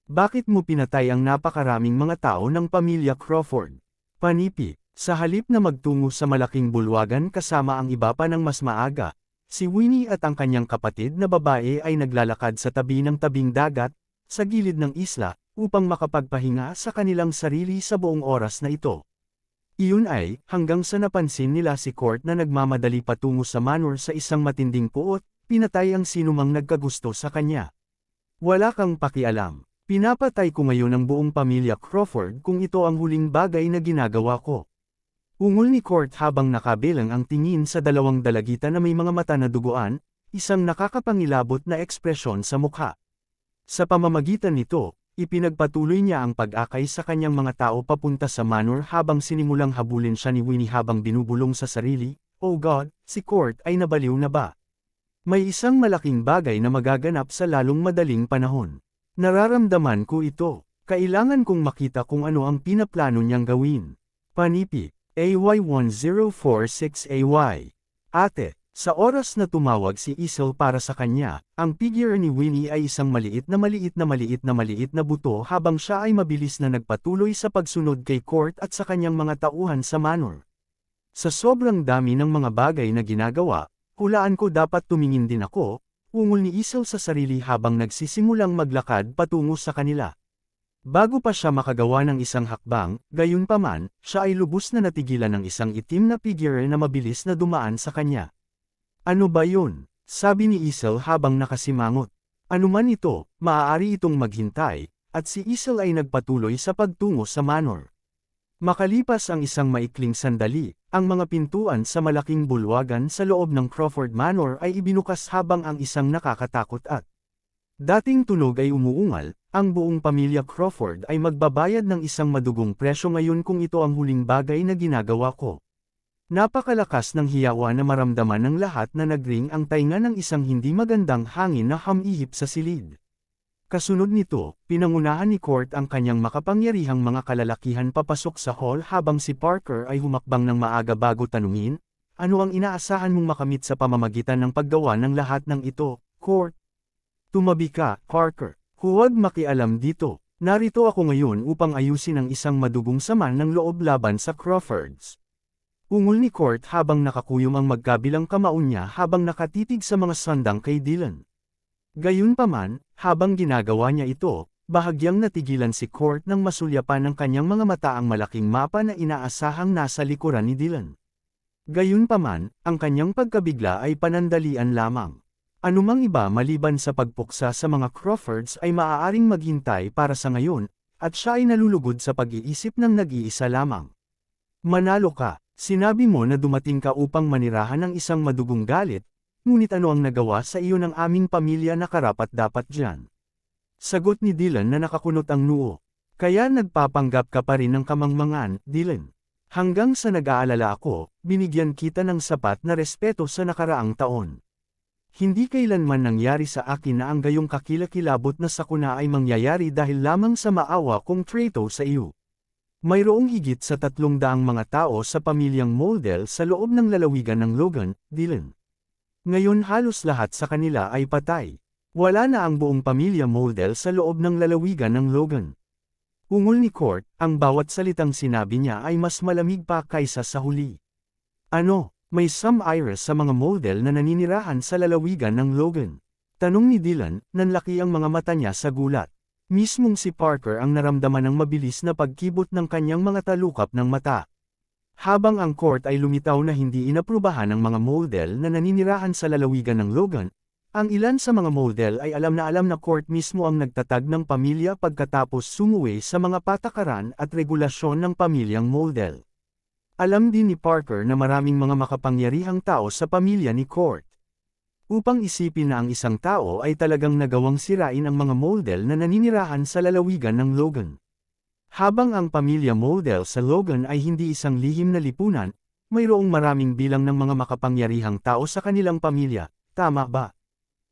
Bakit mo pinatay ang napakaraming mga tao ng pamilya Crawford? Panipi, sa halip na magtungo sa malaking bulwagan kasama ang iba pa ng mas maaga, si Winnie at ang kanyang kapatid na babae ay naglalakad sa tabi ng tabing dagat, sa gilid ng isla, upang makapagpahinga sa kanilang sarili sa buong oras na ito. Iyon ay, hanggang sa napansin nila si Court na nagmamadali patungo sa manor sa isang matinding puot, pinatay ang sinumang nagkagusto sa kanya. Wala kang pakialam. Pinapatay ko ngayon ang buong pamilya Crawford kung ito ang huling bagay na ginagawa ko. Ungol ni Court habang nakabilang ang tingin sa dalawang dalagita na may mga mata na duguan, isang nakakapangilabot na ekspresyon sa mukha. Sa pamamagitan nito, ipinagpatuloy niya ang pag-akay sa kanyang mga tao papunta sa manor habang sinimulang habulin siya ni Winnie habang binubulong sa sarili, Oh God, si Court ay nabaliw na ba? May isang malaking bagay na magaganap sa lalong madaling panahon. Nararamdaman ko ito. Kailangan kong makita kung ano ang pinaplano niyang gawin. Panipi, AY1046AY. Ate. Sa oras na tumawag si Isel para sa kanya, ang figure ni Winnie ay isang maliit na buto habang siya ay mabilis na nagpatuloy sa pagsunod kay Court at sa kanyang mga tauhan sa manor. Sa sobrang dami ng mga bagay na ginagawa, hulaan ko dapat tumingin din ako, ungol ni Isel sa sarili habang nagsisimulang maglakad patungo sa kanila. Bago pa siya makagawa ng isang hakbang, gayunpaman, siya ay lubos na natigilan ng isang itim na figure na mabilis na dumaan sa kanya. Ano ba yun? Sabi ni Isel habang nakasimangot. Ano man ito, maaari itong maghintay, at si Isel ay nagpatuloy sa pagtungo sa manor. Makalipas ang isang maikling sandali, ang mga pintuan sa malaking bulwagan sa loob ng Crawford Manor ay ibinukas habang ang isang nakakatakot at dating tunog ay umuungal, ang buong pamilya Crawford ay magbabayad ng isang madugong presyo ngayon kung ito ang huling bagay na ginagawa ko. Napakalakas ng hiyawa na maramdaman ng lahat na nagring ang tainga ng isang hindi magandang hangin na hamihip sa silid. Kasunod nito, pinangunahan ni Court ang kanyang makapangyarihang mga kalalakihan papasok sa hall habang si Parker ay humakbang ng maaga bago tanungin, ano ang inaasahan mong makamit sa pamamagitan ng paggawa ng lahat ng ito, Court? Tumabi ka, Parker. Huwag makialam dito. Narito ako ngayon upang ayusin ang isang madugong sama ng loob laban sa Crawfords. Ungol ni Court habang nakakuyom ang magkabilang kamao niya habang nakatitig sa mga sandang kay Dylan. Gayunpaman, habang ginagawa niya ito, bahagyang natigilan si Court nang masulyapan ng kanyang mga mata ang malaking mapa na inaasahang nasa likuran ni Dylan. Gayunpaman, ang kanyang pagkabigla ay panandalian lamang. Anumang iba maliban sa pagpuksa sa mga Crawfords ay maaaring maghintay para sa ngayon, at siya ay nalulugod sa pag-iisip ng nag-iisa lamang. Manalo ka. Sinabi mo na dumating ka upang manirahan ng isang madugong galit, ngunit ano ang nagawa sa iyo ng aming pamilya na karapat-dapat diyan? Sagot ni Dylan na nakakunot ang noo. Kaya nagpapanggap ka pa rin ng kamangmangan, Dylan. Hanggang sa nag-aalala ako, binigyan kita ng sapat na respeto sa nakaraang taon. Hindi kailanman nangyari sa akin na ang gayong kakilakilabot na sakuna ay mangyayari dahil lamang sa maawa kong trato sa iyo. Mayroong higit sa 300 mga tao sa pamilyang Moldel sa loob ng lalawigan ng Logan, Dylan. Ngayon halos lahat sa kanila ay patay. Wala na ang buong pamilya Moldel sa loob ng lalawigan ng Logan. Ungol ni Court, ang bawat salitang sinabi niya ay mas malamig pa kaysa sa huli. Ano, may some iris sa mga Moldel na naninirahan sa lalawigan ng Logan? Tanong ni Dylan, nanlaki ang mga mata niya sa gulat. Mismong si Parker ang naramdaman ng mabilis na pagkibot ng kanyang mga talukap ng mata. Habang ang court ay lumitaw na hindi inaprubahan ang mga model na naninirahan sa lalawigan ng Logan, ang ilan sa mga model ay alam na court mismo ang nagtatag ng pamilya pagkatapos sumuway sa mga patakaran at regulasyon ng pamilyang model. Alam din ni Parker na maraming mga makapangyarihang tao sa pamilya ni Court. Upang isipin na ang isang tao ay talagang nagawang sirain ang mga model na naninirahan sa lalawigan ng Logan. Habang ang pamilya model sa Logan ay hindi isang lihim na lipunan, mayroong maraming bilang ng mga makapangyarihang tao sa kanilang pamilya, tama ba?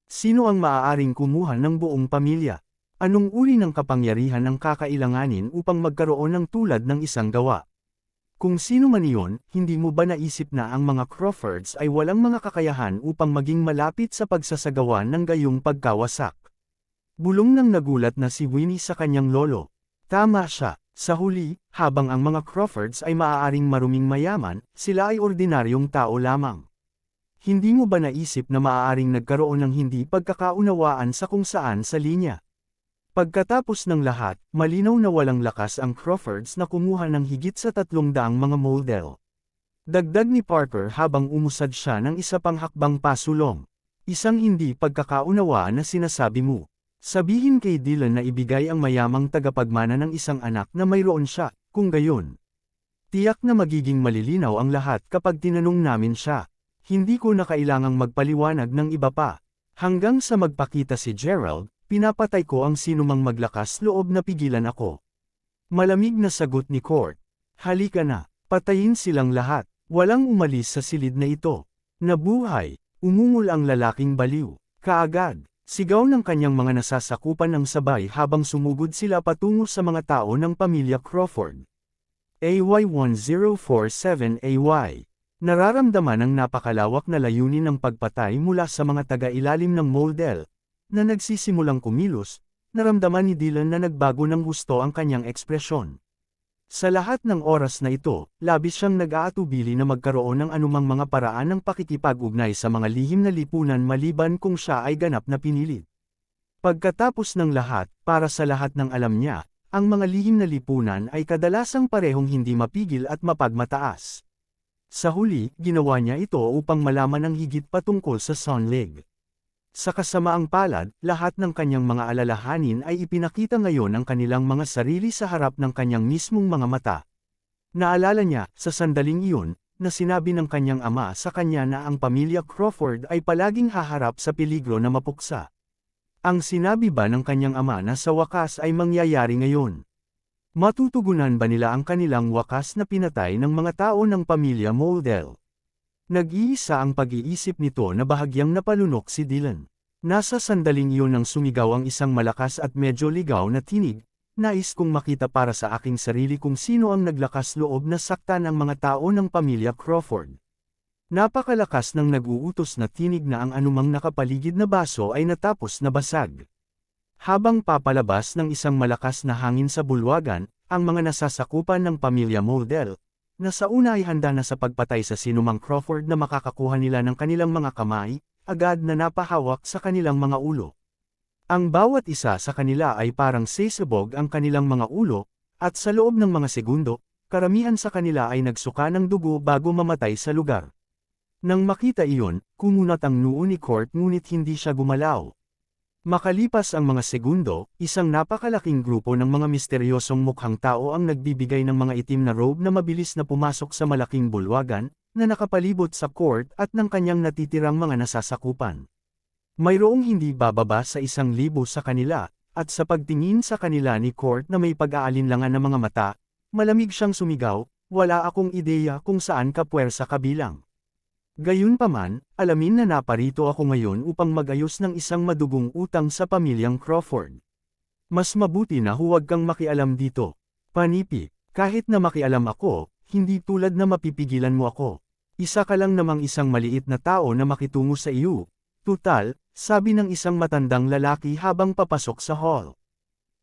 Sino ang maaaring kumuha ng buong pamilya? Anong uri ng kapangyarihan ang kakailanganin upang magkaroon ng tulad ng isang gawa? Kung sino man iyon, hindi mo ba naisip na ang mga Crawfords ay walang mga kakayahan upang maging malapit sa pagsasagawa ng gayong pagkawasak? Bulong nang nagulat na si Winnie sa kanyang lolo. Tama siya. Sa huli, habang ang mga Crawfords ay maaaring maruming mayaman, sila ay ordinaryong tao lamang. Hindi mo ba naisip na maaaring nagkaroon ng hindi pagkakaunawaan sa kung saan sa linya? Pagkatapos ng lahat, malinaw na walang lakas ang Crawfords na kumuha ng higit sa 300 mga model. Dagdag ni Parker habang umusad siya ng isa pang hakbang pasulong. Isang hindi pagkakaunawaan na sinasabi mo. Sabihin kay Dylan na ibigay ang mayamang tagapagmana ng isang anak na mayroon siya, kung gayon. Tiyak na magiging malilinaw ang lahat kapag tinanong namin siya. Hindi ko na kailangang magpaliwanag ng iba pa. Hanggang sa magpakita si Gerald, pinapatay ko ang sinumang maglakas loob na pigilan ako. Malamig na sagot ni Court. Halika na, patayin silang lahat. Walang umalis sa silid na ito. Nabuhay, umungol ang lalaking baliw. Kaagad. Sigaw ng kanyang mga nasasakupan ng sabay habang sumugod sila patungo sa mga tao ng pamilya Crawford. AY1047AY. Nararamdaman ang napakalawak na layunin ng pagpatay mula sa mga taga-ilalim ng model, na nagsisimulang kumilos, naramdaman ni Dylan na nagbago ng gusto ang kanyang ekspresyon. Sa lahat ng oras na ito, labis siyang nag-aatubili na magkaroon ng anumang mga paraan ng pakikipag-ugnay sa mga lihim na lipunan maliban kung siya ay ganap na pinilit. Pagkatapos ng lahat, para sa lahat ng alam niya, ang mga lihim na lipunan ay kadalasang parehong hindi mapigil at mapagmataas. Sa huli, ginawa niya ito upang malaman ang higit patungkol sa Sun League. Sa kasamaang palad, lahat ng kanyang mga alalahanin ay ipinakita ngayon ang kanilang mga sarili sa harap ng kanyang mismong mga mata. Naalala niya, sa sandaling iyon, na sinabi ng kanyang ama sa kanya na ang pamilya Crawford ay palaging haharap sa peligro na mapuksa. Ang sinabi ba ng kanyang ama na sa wakas ay mangyayari ngayon? Matutugunan ba nila ang kanilang wakas na pinatay ng mga tao ng pamilya Model? Nag-iisa ang pag-iisip nito na bahagyang napalunok si Dylan. Nasa sandaling iyon nang sumigaw ang isang malakas at medyo ligaw na tinig, nais kong makita para sa aking sarili kung sino ang naglakas loob na saktan ang mga tao ng pamilya Crawford. Napakalakas ng nag-uutos na tinig na ang anumang nakapaligid na baso ay natapos na basag. Habang papalabas ng isang malakas na hangin sa bulwagan, ang mga nasasakupan ng pamilya Model, na sa una ay handa na sa pagpatay sa sinumang Crawford na makakakuha nila ng kanilang mga kamay, agad na napahawak sa kanilang mga ulo. Ang bawat isa sa kanila ay parang sesabog ang kanilang mga ulo, at sa loob ng mga segundo, karamihan sa kanila ay nagsuka ng dugo bago mamatay sa lugar. Nang makita iyon, kumunat ang noo ni Court ngunit hindi siya gumalaw. Makalipas ang mga segundo, isang napakalaking grupo ng mga misteryosong mukhang tao ang nagbibigay ng mga itim na robe na mabilis na pumasok sa malaking bulwagan, na nakapalibot sa Court at ng kanyang natitirang mga nasasakupan. Mayroong hindi bababa sa 1,000 sa kanila, at sa pagtingin sa kanila ni Court na may pag-aalinlangan ng mga mata, malamig siyang sumigaw, wala akong ideya kung saan ka puwersa kabilang. Gayunpaman, alamin na naparito ako ngayon upang magayos ng isang madugong utang sa pamilyang Crawford. Mas mabuti na huwag kang makialam dito. Panipi, kahit na makialam ako, hindi tulad na mapipigilan mo ako. Isa ka lang namang isang maliit na tao na makitungo sa iyo. Tutal, sabi ng isang matandang lalaki habang papasok sa hall.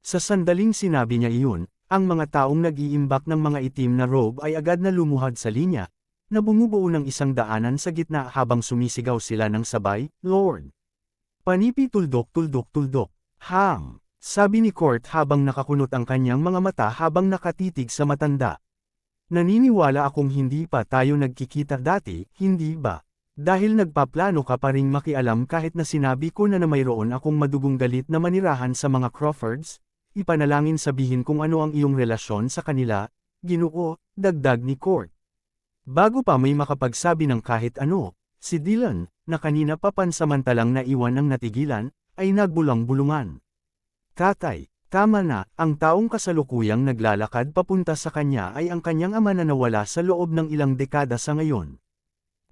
Sa sandaling sinabi niya iyon, ang mga taong nag-iimbak ng mga itim na robe ay agad na lumuhad sa linya, na bumubuo ng isang daanan sa gitna habang sumisigaw sila ng sabay, Lord! Panipi tuldok tuldok tuldok. Ham! Sabi ni Court habang nakakunot ang kanyang mga mata habang nakatitig sa matanda. Naniniwala akong hindi pa tayo nagkikita dati, hindi ba? Dahil nagpaplano ka pa ring makialam kahit na sinabi ko na mayroon akong madugong galit na manirahan sa mga Crawfords, ipanalangin sabihin kung ano ang iyong relasyon sa kanila, Ginoo, dagdag ni Court. Bago pa may makapagsabi ng kahit ano, si Dylan, na kanina pa pansamantalang naiwan ang natigilan, ay nagbulang-bulungan. Tatay, tama na, ang taong kasalukuyang naglalakad papunta sa kanya ay ang kanyang ama na nawala sa loob ng ilang dekada sa ngayon.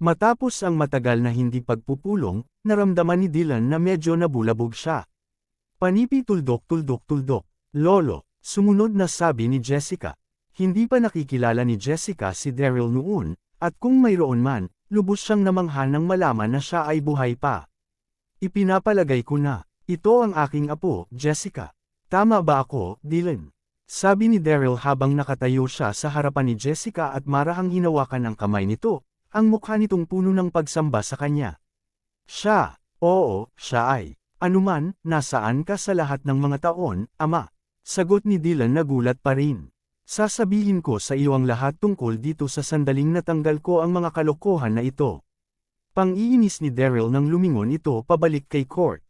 Matapos ang matagal na hindi pagpupulong, naramdaman ni Dylan na medyo nabulabog siya. Panipi tuldok-tuldok-tuldok, Lolo, sumunod na sabi ni Jessica. Hindi pa nakikilala ni Jessica si Daryl noon, at kung mayroon man, lubos siyang namangha nang malaman na siya ay buhay pa. Ipinapalagay ko na, ito ang aking apo, Jessica. Tama ba ako, Dylan? Sabi ni Daryl habang nakatayo siya sa harapan ni Jessica at marahang hinawakan ang kamay nito, ang mukha nitong puno ng pagsamba sa kanya. Siya, oo, siya ay. Anuman, nasaan ka sa lahat ng mga taon, ama? Sagot ni Dylan na gulat pa rin. Sasabihin ko sa iyo ang lahat tungkol dito sa sandaling natanggal ko ang mga kalokohan na ito. Pang-iinis ni Daryl nang lumingon ito pabalik kay Court.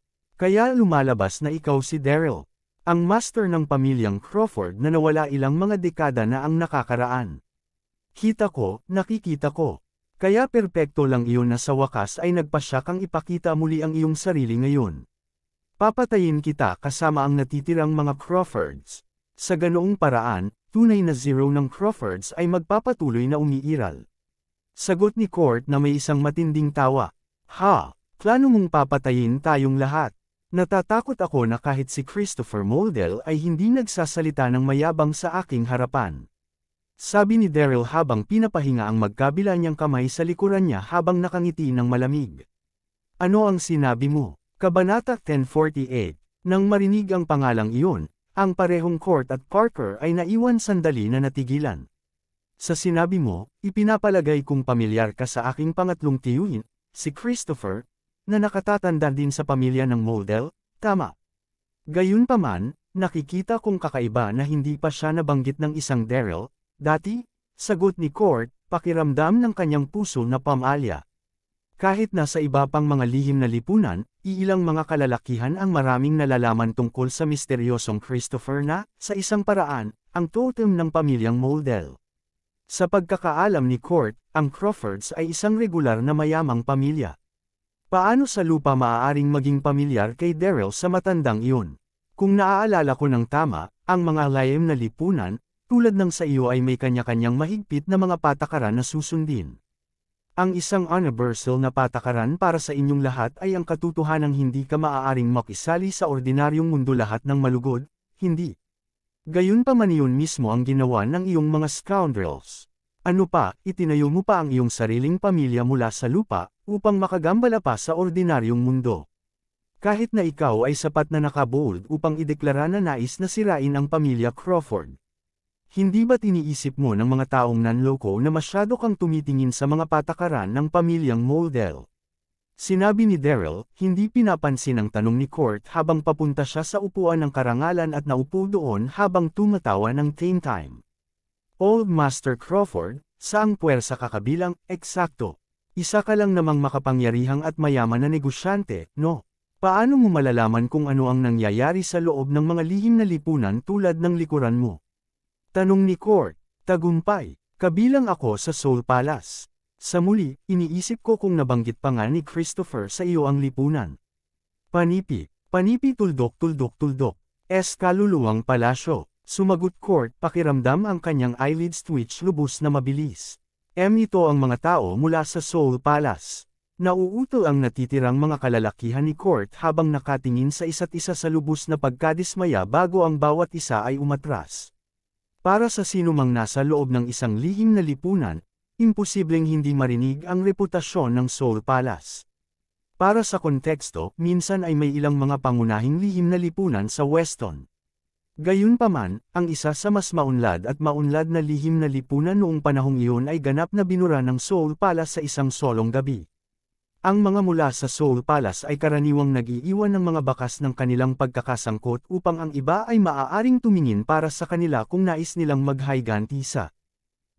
Kaya lumalabas na ikaw si Daryl, ang master ng pamilyang Crawford na nawala ilang mga dekada na ang nakakaraan. Kita ko, nakikita ko. Kaya perpekto lang iyon na sa wakas ay nagpasya kang ipakita muli ang iyong sarili ngayon. Papatayin kita kasama ang natitirang mga Crawfords. Sa ganoong paraan, tunay na zero ng Crawfords ay magpapatuloy na umiiral. Sagot ni Court na may isang matinding tawa. Ha, plano mong papatayin tayong lahat. Natatakot ako na kahit si Christopher Moldell ay hindi nagsasalita ng mayabang sa aking harapan. Sabi ni Daryl habang pinapahinga ang magkabila niyang kamay sa likuran niya habang nakangiti ng malamig. Ano ang sinabi mo? Kabanata 10:48. Nang marinig ang pangalang iyon, ang parehong Court at Parker ay naiwan sandali na natigilan. Sa sinabi mo, ipinapalagay kong pamilyar ka sa aking pangatlong tiyuhin, si Christopher, na nakatatanda din sa pamilya ng Moldell, tama. Gayunpaman, nakikita kong kakaiba na hindi pa siya nabanggit ng isang Daryl, dati, sagot ni Court, pakiramdam ng kanyang puso na pamalya. Kahit nasa iba pang mga lihim na lipunan, iilang mga kalalakihan ang maraming nalalaman tungkol sa misteryosong Christopher na, sa isang paraan, ang totem ng pamilyang Moldell. Sa pagkakaalam ni Court, ang Crawfords ay isang regular na mayamang pamilya. Paano sa lupa maaaring maging pamilyar kay Daryl sa matandang iyon? Kung naaalala ko ng tama, ang mga layim na lipunan, tulad ng sa iyo ay may kanya-kanyang mahigpit na mga patakaran na susundin. Ang isang universal na patakaran para sa inyong lahat ay ang katotohanang hindi ka maaaring makisali sa ordinaryong mundo lahat ng malugod, hindi. Gayunpaman iyon mismo ang ginawa ng iyong mga scoundrels. Ano pa, itinayo mo pa ang iyong sariling pamilya mula sa lupa, upang makagambala pa sa ordinaryong mundo. Kahit na ikaw ay sapat na nakabold upang ideklara na nais na sirain ang pamilya Crawford. Hindi ba't iniisip mo ng mga taong nanloko na masyado kang tumitingin sa mga patakaran ng pamilyang Moldell? Sinabi ni Daryl, hindi pinapansin ang tanong ni Court habang papunta siya sa upuan ng karangalan at naupo doon habang tumatawa ng Tame Time. Old Master Crawford, saang puwersa ka kabilang, eksakto. Isa ka lang namang makapangyarihang at mayaman na negosyante, no? Paano mo malalaman kung ano ang nangyayari sa loob ng mga lihim na lipunan tulad ng likuran mo? Tanong ni Court, tagumpay, kabilang ako sa Soul Palace. Sa muli, iniisip ko kung nabanggit pa nga ni Christopher sa iyo ang lipunan. Panipi tuldok-tuldok-tuldok, kaluluwang palasyo. Sumagot Court, pakiramdam ang kanyang eyelids twitch lubos na mabilis. Ito ang mga tao mula sa Soul Palace. Nauuto ang natitirang mga kalalakihan ni Court habang nakatingin sa isa't isa sa lubos na pagkadismaya bago ang bawat isa ay umatras. Para sa sinumang nasa loob ng isang lihim na lipunan, imposibleng hindi marinig ang reputasyon ng Soul Palace. Para sa konteksto, minsan ay may ilang mga pangunahing lihim na lipunan sa Weston. Gayunpaman, ang isa sa mas maunlad at maunlad na lihim na lipunan noong panahong iyon ay ganap na binura ng Soul Palace sa isang solong gabi. Ang mga mula sa Soul Palace ay karaniwang nag-iiwan ng mga bakas ng kanilang pagkakasangkot upang ang iba ay maaaring tumingin para sa kanila kung nais nilang maghiganti sa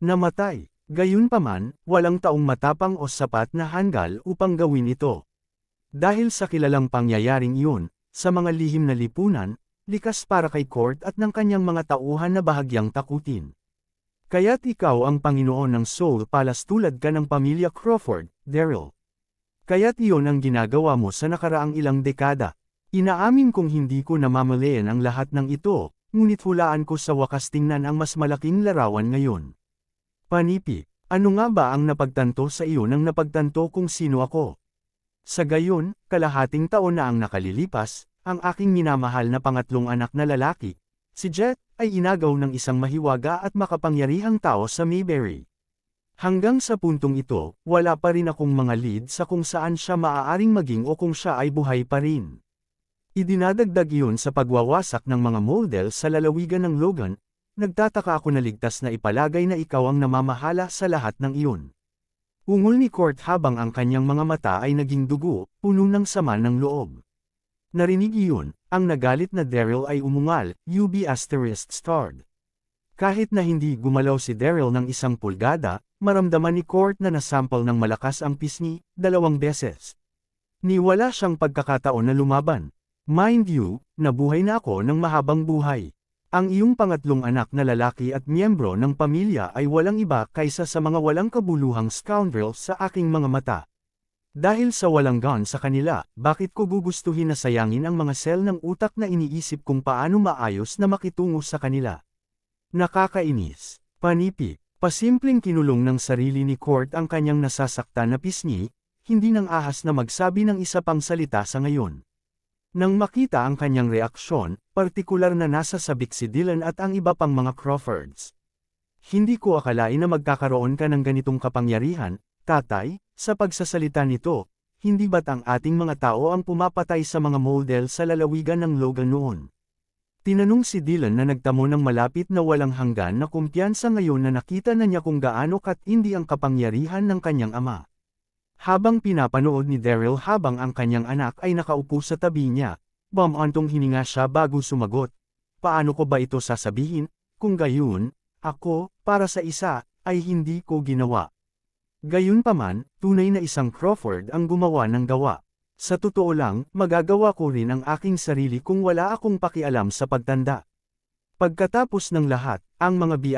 Namatay. Gayunpaman, walang taong matapang o sapat na hanggal upang gawin ito. Dahil sa kilalang pangyayaring iyon, sa mga lihim na lipunan, likas para kay Court at ng kanyang mga tauhan na bahagyang takutin. Kaya't ikaw ang Panginoon ng Soul Palace tulad ka ng pamilya Crawford, Daryl. Kaya't iyon ang ginagawa mo sa nakaraang ilang dekada. Inaamin kong hindi ko namamalayan ang lahat ng ito, ngunit hulaan ko sa wakas tingnan ang mas malaking larawan ngayon. Panipi, ano nga ba ang napagtanto sa iyo nang napagtanto kung sino ako? Sa gayon, kalahating taon na ang nakalilipas, ang aking minamahal na pangatlong anak na lalaki, si Jet, ay inagaw ng isang mahiwaga at makapangyarihang tao sa Mayberry. Hanggang sa puntong ito, wala pa rin akong mga lead sa kung saan siya maaaring maging o kung siya ay buhay pa rin. Idinadagdag iyon sa pagwawasak ng mga model sa lalawigan ng Logan. Nagtataka ako na ligtas na ipalagay na ikaw ang namamahala sa lahat ng iyon. Ungol ni Court habang ang kanyang mga mata ay naging dugo, puno ng sama ng loob. Narinig iyon, ang nagalit na Daryl ay umungal, UB****. Kahit na hindi gumalaw si Daryl ng 1 pulgada, maramdaman ni Court na nasampal ng malakas ang pisngi, 2 beses. Niwala siyang pagkakataon na lumaban. Mind you, nabuhay na ako ng mahabang buhay. Ang iyong pangatlong anak na lalaki at miyembro ng pamilya ay walang iba kaysa sa mga walang kabuluhang scoundrel sa aking mga mata. Dahil sa walang gun sa kanila, bakit ko gugustuhin na sayangin ang mga sel ng utak na iniisip kung paano maayos na makitungo sa kanila? Nakakainis. Panipi, pasimpleng kinulong ng sarili ni Court ang kanyang nasasaktan na pisngi, hindi nang ahas na magsabi ng isa pang salita sa ngayon. Nang makita ang kanyang reaksyon, partikular na nasa sabik si Dylan at ang iba pang mga Crawfords. Hindi ko akalain na magkakaroon ka ng ganitong kapangyarihan, tatay, sa pagsasalita nito, hindi ba't ang ating mga tao ang pumapatay sa mga model sa lalawigan ng Logan noon? Tinanong si Dylan na nagtamo ng malapit na walang hanggan na kumpiyansa ngayon na nakita na niya kung gaano katindi ang kapangyarihan ng kanyang ama. Habang pinapanood ni Daryl habang ang kanyang anak ay nakaupo sa tabi niya, bumantong hininga siya bago sumagot. Paano ko ba ito sasabihin? Kung gayon, ako, para sa isa, ay hindi ko ginawa. Gayunpaman, tunay na isang Crawford ang gumawa ng gawa. Sa totoo lang, magagawa ko rin ang aking sarili kung wala akong pakialam sa pagtanda. Pagkatapos ng lahat, ang mga B*****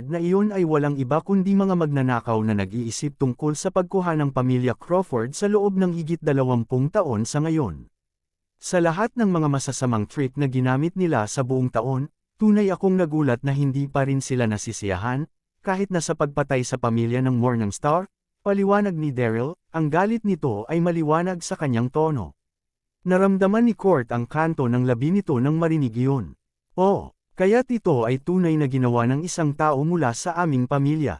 na iyon ay walang iba kundi mga magnanakaw na nag-iisip tungkol sa pagkuha ng pamilya Crawford sa loob ng higit 20 taon sa ngayon. Sa lahat ng mga masasamang trick na ginamit nila sa buong taon, tunay akong nagulat na hindi pa rin sila nasisiyahan, kahit na sa pagpatay sa pamilya ng Morningstar, paliwanag ni Daryl, ang galit nito ay maliwanag sa kanyang tono. Naramdaman ni Court ang kanto ng labi nito nang marinig iyon. Oh, kaya't ito ay tunay na ginawa ng isang tao mula sa aming pamilya.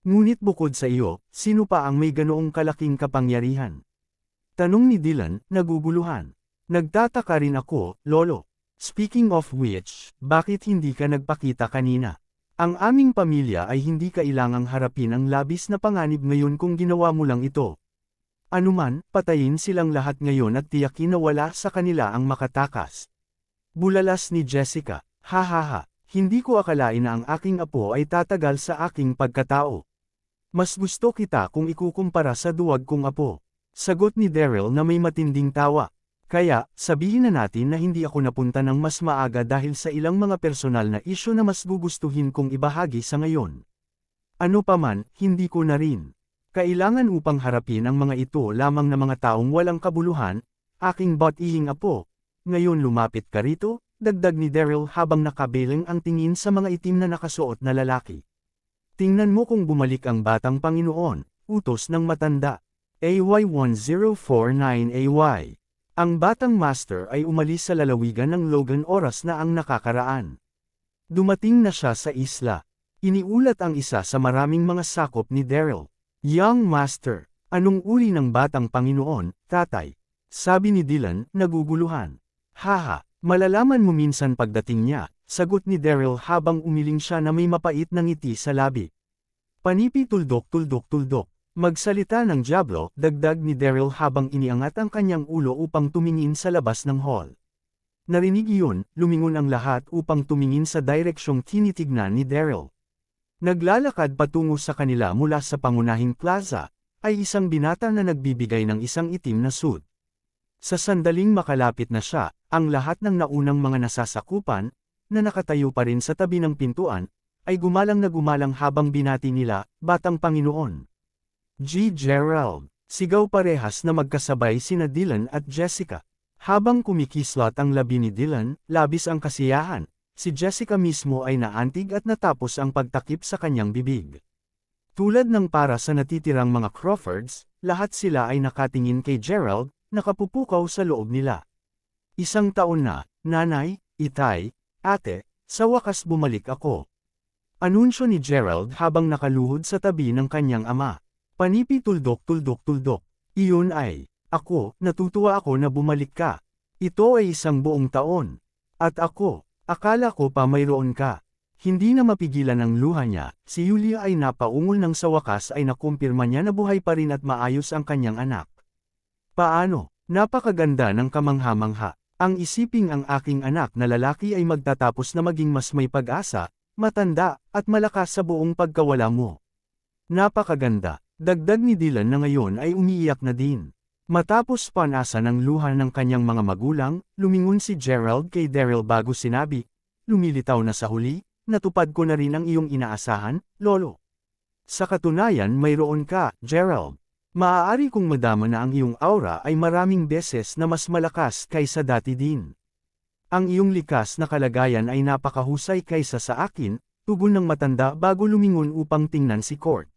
Ngunit bukod sa iyo, sino pa ang may ganoong kalaking kapangyarihan? Tanong ni Dylan, naguguluhan. Nagtataka rin ako, Lolo. Speaking of which, bakit hindi ka nagpakita kanina? Ang aming pamilya ay hindi kailangang harapin ang labis na panganib ngayon kung ginawa mo lang ito. Anuman, patayin silang lahat ngayon at tiyakin na wala sa kanila ang makatakas. Bulalas ni Jessica, hahaha, hindi ko akalain na ang aking apo ay tatagal sa aking pagkatao. Mas gusto kita kung ikukumpara sa duwag kong apo. Sagot ni Daryl na may matinding tawa. Kaya, sabihin na natin na hindi ako napunta ng mas maaga dahil sa ilang mga personal na isyu na mas gugustuhin kong ibahagi sa ngayon. Ano paman, hindi ko na rin. Kailangan upang harapin ang mga ito lamang na mga taong walang kabuluhan, aking bat-ihing apo. Ngayon lumapit ka rito, dagdag ni Daryl habang nakabeling ang tingin sa mga itim na nakasuot na lalaki. Tingnan mo kung bumalik ang batang Panginoon, utos ng matanda. AY1049AY. Ang batang master ay umalis sa lalawigan ng Logan oras na ang nakakaraan. Dumating na siya sa isla. Iniulat ang isa sa maraming mga sakop ni Daryl. Young master, anong uri ng batang Panginoon, tatay? Sabi ni Dylan, naguguluhan. Haha, malalaman mo minsan pagdating niya, sagot ni Daryl habang umiling siya na may mapait na ngiti sa labi. Panipi tuldok. Magsalita ng diablo, dagdag ni Daryl habang iniangat ang kanyang ulo upang tumingin sa labas ng hall. Narinig iyon, lumingon ang lahat upang tumingin sa direksyong tinitignan ni Daryl. Naglalakad patungo sa kanila mula sa pangunahing plaza, ay isang binata na nagbibigay ng isang itim na suit. Sa sandaling makalapit na siya, ang lahat ng naunang mga nasasakupan, na nakatayo pa rin sa tabi ng pintuan, ay gumalang na gumalang habang binati nila, Batang Panginoon. G. Gerald. Sigaw parehas na magkasabay sina Dylan at Jessica. Habang kumikislot ang labi ni Dylan, labis ang kasiyahan. Si Jessica mismo ay naantig at natapos ang pagtakip sa kanyang bibig. Tulad ng para sa natitirang mga Crawfords, lahat sila ay nakatingin kay Gerald, nakapupukaw sa loob nila. Isang taon na, nanay, itay, ate, sa wakas bumalik ako. Anunsyo ni Gerald habang nakaluhod sa tabi ng kanyang ama. Panipi tuldok. Iyon ay, ako, natutuwa ako na bumalik ka. Ito ay isang buong taon. At ako, akala ko pa mayroon ka. Hindi na mapigilan ang luha niya, si Julia ay napaungol nang sa wakas ay nakumpirma niya na buhay pa rin at maayos ang kanyang anak. Paano? Napakaganda ng kamangha-mangha. Ang isiping ang aking anak na lalaki ay magtatapos na maging mas may pag-asa, matanda, at malakas sa buong pagkawala mo. Napakaganda. Dagdag ni Dylan na ngayon ay umiiyak na din. Matapos panasa ng luha ng kanyang mga magulang, lumingon si Gerald kay Daryl bago sinabi, lumilitaw na sa huli, natupad ko na rin ang iyong inaasahan, Lolo. Sa katunayan mayroon ka, Gerald. Maaari kong madama na ang iyong aura ay maraming beses na mas malakas kaysa dati din. Ang iyong likas na kalagayan ay napakahusay kaysa sa akin, tugon ng matanda bago lumingon upang tingnan si Court.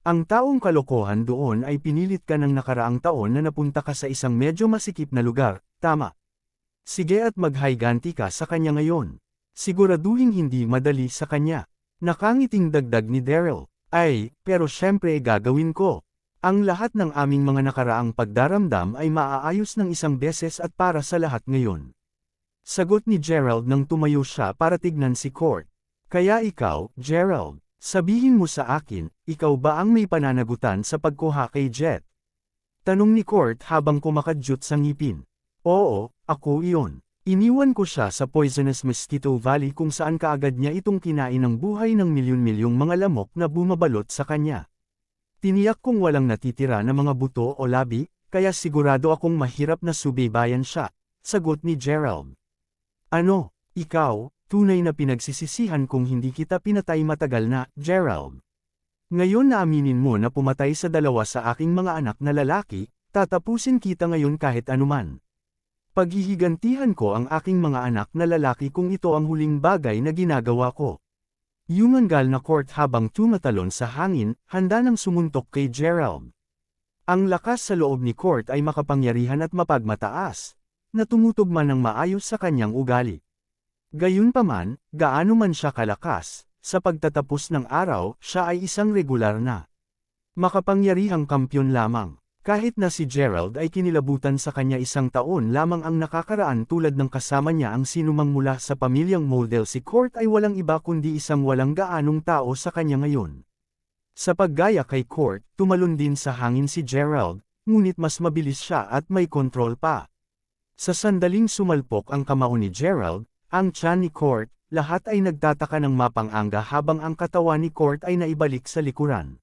Ang taong kalokohan doon ay pinilit ka ng nakaraang taon na napunta ka sa isang medyo masikip na lugar, tama. Sige at maghayganti ka sa kanya ngayon. Siguraduhin hindi madali sa kanya. Nakangiting dagdag ni Daryl. Ay, pero syempre gagawin ko. Ang lahat ng aming mga nakaraang pagdaramdam ay maaayos ng isang beses at para sa lahat ngayon. Sagot ni Gerald nang tumayo siya para tignan si Court. Kaya ikaw, Gerald. Sabihin mo sa akin, ikaw ba ang may pananagutan sa pagkuha kay Jet? Tanong ni Court habang kumakadyot sa ngipin. Oo, ako iyon. Iniwan ko siya sa Poisonous Mosquito Valley kung saan kaagad niya itong kinain ng buhay ng milyon-milyong mga lamok na bumabalot sa kanya. Tiniyak kong walang natitira na mga buto o labi, kaya sigurado akong mahirap na subaybayan siya, sagot ni Gerald. Ano, ikaw? Tunay na pinagsisisihan kung hindi kita pinatay matagal na, Gerald. Ngayon na aminin mo na pumatay sa dalawa sa aking mga anak na lalaki, tatapusin kita ngayon kahit anuman. Paghihigantihan ko ang aking mga anak na lalaki kung ito ang huling bagay na ginagawa ko. Yumangal na Court habang tumatalon sa hangin, handa nang sumuntok kay Gerald. Ang lakas sa loob ni Court ay makapangyarihan at mapagmataas, na tumutugma ng maayos sa kanyang ugali. Gayunpaman, gaano man siya kalakas, sa pagtatapos ng araw, siya ay isang regular na makapangyarihang kampyon lamang. Kahit na si Gerald ay kinilabutan sa kanya isang taon lamang ang nakakaraan tulad ng kasama niya ang sinumang mula sa pamilyang Model si Court ay walang iba kundi isang walang gaanong tao sa kanya ngayon. Sa paggaya kay Court, tumalon din sa hangin si Gerald, ngunit mas mabilis siya at may kontrol pa. Sa sandaling sumalpok ang kamao ni Gerald, ang tiyan ni Court, lahat ay nagtataka ng mapang-anga habang ang katawan ni Court ay naibalik sa likuran.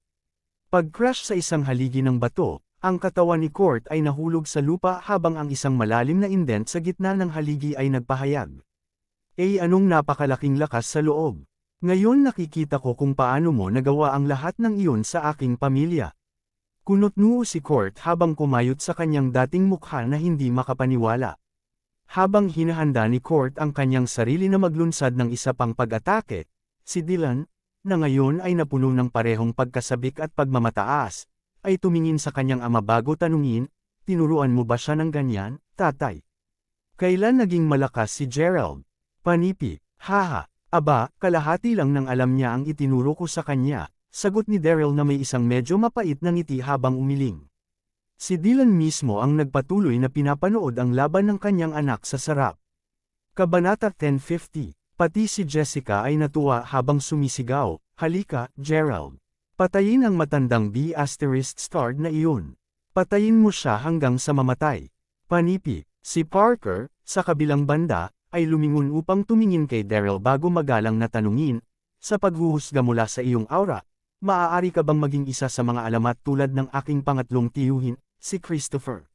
Pag-crash sa isang haligi ng bato, ang katawan ni Court ay nahulog sa lupa habang ang isang malalim na indent sa gitna ng haligi ay nagpahayag. Anong napakalaking lakas sa loob. Ngayon nakikita ko kung paano mo nagawa ang lahat ng iyon sa aking pamilya. Kunot-noo si Court habang kumayot sa kanyang dating mukha na hindi makapaniwala. Habang hinahanda ni Court ang kanyang sarili na maglunsad ng isa pang pag-atake, si Dylan, na ngayon ay napuno ng parehong pagkasabik at pagmamataas, ay tumingin sa kanyang ama bago tanungin, tinuruan mo ba siya ng ganyan, tatay? Kailan naging malakas si Gerald? Panipi, haha, aba, kalahati lang ng alam niya ang itinuro ko sa kanya, sagot ni Daryl na may isang medyo mapait na ngiti habang umiling. Si Dylan mismo ang nagpatuloy na pinapanood ang laban ng kanyang anak sa sarap. Kabanata 10:50. Pati si Jessica ay natuwa habang sumisigaw, halika, Gerald. Patayin ang matandang B***star na iyon. Patayin mo siya hanggang sa mamatay. Panipi, si Parker, sa kabilang banda, ay lumingon upang tumingin kay Daryl bago magalang na tanungin, sa paghuhusga mula sa iyong aura, maaari ka bang maging isa sa mga alamat tulad ng aking pangatlong tiyuhin, si Christopher?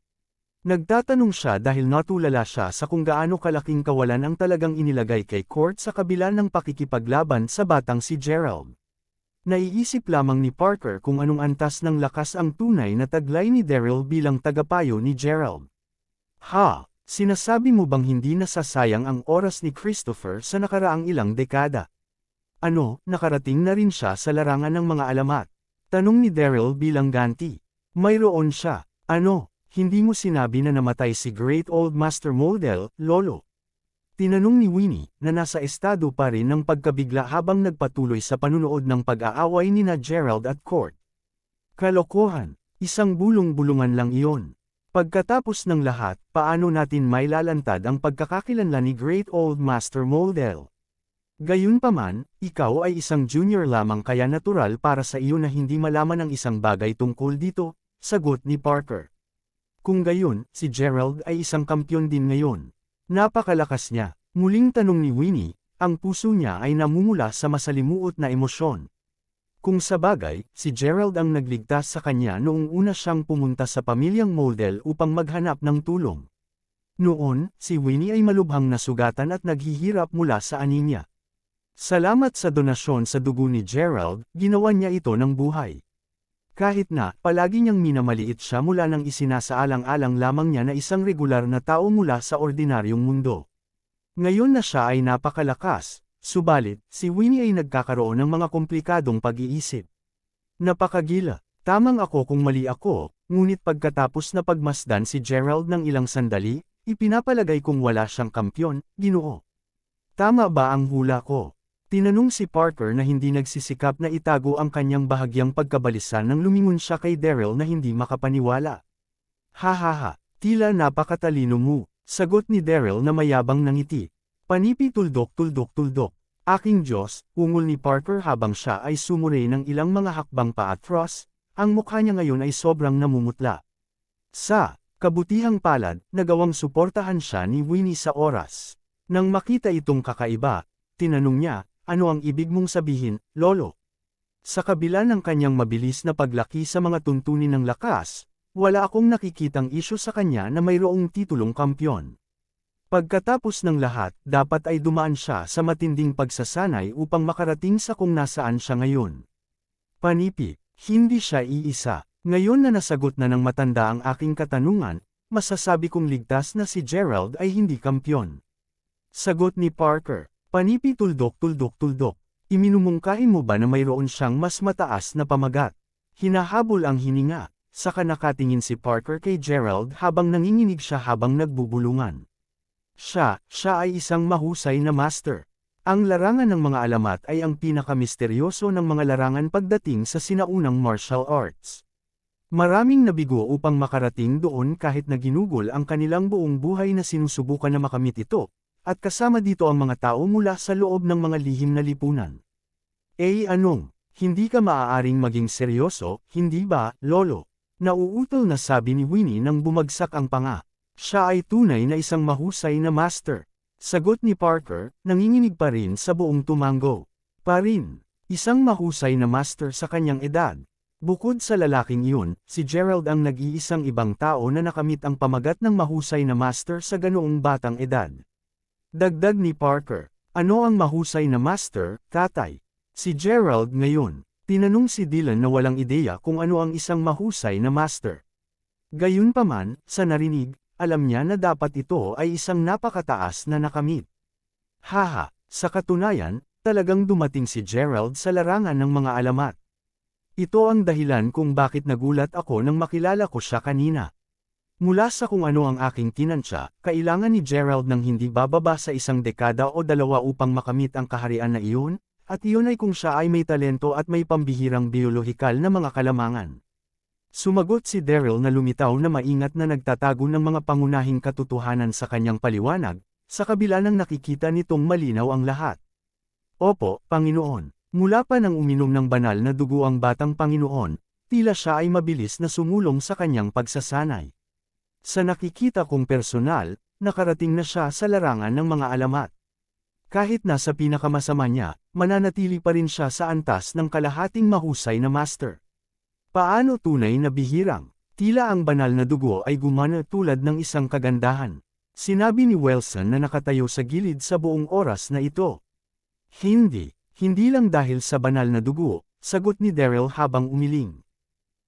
Nagtatanong siya dahil natulala siya sa kung gaano kalaking kawalan ang talagang inilagay kay Court sa kabila ng pakikipaglaban sa batang si Gerald. Naiisip lamang ni Parker kung anong antas ng lakas ang tunay na taglay ni Daryl bilang tagapayo ni Gerald. Ha! Sinasabi mo bang hindi nasasayang ang oras ni Christopher sa nakaraang ilang dekada? Ano, nakarating na rin siya sa larangan ng mga alamat? Tanong ni Daryl bilang ganti. Mayroon siya. Ano, hindi mo sinabi na namatay si Great Old Master Model, Lolo? Tinanong ni Winnie, na nasa estado pa rin ng pagkabigla habang nagpatuloy sa panunood ng pag-aaway nina Gerald at Court. Kalokohan, isang bulong-bulungan lang iyon. Pagkatapos ng lahat, paano natin mailalantad ang pagkakakilanlan ni Great Old Master Model? Gayunpaman, ikaw ay isang junior lamang kaya natural para sa iyo na hindi malaman ang isang bagay tungkol dito, sagot ni Parker. Kung gayon, si Gerald ay isang kampyon din ngayon. Napakalakas niya. Muling tanong ni Winnie, ang puso niya ay namumula sa masalimuot na emosyon. Kung sabagay, si Gerald ang nagligtas sa kanya noong una siyang pumunta sa pamilyang Model upang maghanap ng tulong. Noon, si Winnie ay malubhang nasugatan at naghihirap mula sa anemia. Salamat sa donasyon sa dugo ni Gerald, ginawa niya ito ng buhay. Kahit na, palagi niyang minamaliit siya mula nang isinasaalang-alang lamang niya na isang regular na tao mula sa ordinaryong mundo. Ngayon na siya ay napakalakas. Subalit, si Winnie ay nagkakaroon ng mga komplikadong pag-iisip. Napakagila. Tamang ako kung mali ako, ngunit pagkatapos na pagmasdan si Gerald ng ilang sandali, ipinapalagay kong wala siyang kampyon, Ginoo. Tama ba ang hula ko? Tinanong si Parker na hindi nagsisikap na itago ang kanyang bahagyang pagkabalisa nang lumingon siya kay Daryl na hindi makapaniwala. Hahaha, tila napakatalino mo, sagot ni Daryl na mayabang nangiti. Panipi tuldok. Aking Diyos, ungol ni Parker habang siya ay sumuray ng ilang mga hakbang paatros, ang mukha niya ngayon ay sobrang namumutla. Sa kabutihang palad, nagawang suportahan siya ni Winnie sa oras. Nang makita itong kakaiba, tinanong niya, ano ang ibig mong sabihin, Lolo? Sa kabila ng kanyang mabilis na paglaki sa mga tuntunin ng lakas, wala akong nakikitang isyu sa kanya na mayroong titulong kampyon. Pagkatapos ng lahat, dapat ay dumaan siya sa matinding pagsasanay upang makarating sa kung nasaan siya ngayon. Panipi, hindi siya iisa. Ngayon na nasagot na ng matanda ang aking katanungan, masasabi kong ligtas na si Gerald ay hindi kampyon. Sagot ni Parker, panipi tuldok. Iminumungkahi mo ba na mayroon siyang mas mataas na pamagat? Hinahabol ang hininga, saka nakatingin si Parker kay Gerald habang nanginginig siya habang nagbubulungan. Siya ay isang mahusay na master. Ang larangan ng mga alamat ay ang pinakamisteryoso ng mga larangan pagdating sa sinaunang martial arts. Maraming nabigo upang makarating doon kahit na ginugol ang kanilang buong buhay na sinusubukan na makamit ito, at kasama dito ang mga tao mula sa loob ng mga lihim na lipunan. Anong, hindi ka maaaring maging seryoso, hindi ba, Lolo? Nauutol na sabi ni Winnie nang bumagsak ang panga. Siya ay tunay na isang mahusay na master. Sagot ni Parker, nanginginig pa rin sa buong tumango. Isang mahusay na master sa kanyang edad. Bukod sa lalaking iyon, si Gerald ang nag-iisang ibang tao na nakamit ang pamagat ng mahusay na master sa ganoong batang edad. Dagdag ni Parker, ano ang mahusay na master, tatay? Si Gerald ngayon. Tinanong si Dylan na walang ideya kung ano ang isang mahusay na master. Gayunpaman, sa narinig, alam niya na dapat ito ay isang napakataas na nakamit. Haha, sa katunayan, talagang dumating si Gerald sa larangan ng mga alamat. Ito ang dahilan kung bakit nagulat ako nang makilala ko siya kanina. Mula sa kung ano ang aking tinansya, kailangan ni Gerald ng hindi bababa sa isang dekada o dalawa upang makamit ang kaharian na iyon, at iyon ay kung siya ay may talento at may pambihirang biolohikal na mga kalamangan. Sumagot si Daryl na lumitaw na maingat na nagtatago ng mga pangunahing katotohanan sa kanyang paliwanag, sa kabila ng nakikita nitong malinaw ang lahat. Opo, Panginoon. Mula pa nang uminom ng banal na dugo ang batang Panginoon, tila siya ay mabilis na sumulong sa kanyang pagsasanay. Sa nakikita kong personal, nakarating na siya sa larangan ng mga alamat. Kahit nasa pinakamasama niya, mananatili pa rin siya sa antas ng kalahating mahusay na master. Paano tunay na bihirang? Tila ang banal na dugo ay gumana tulad ng isang kagandahan. Sinabi ni Wilson na nakatayo sa gilid sa buong oras na ito. Hindi lang dahil sa banal na dugo, sagot ni Daryl habang umiling.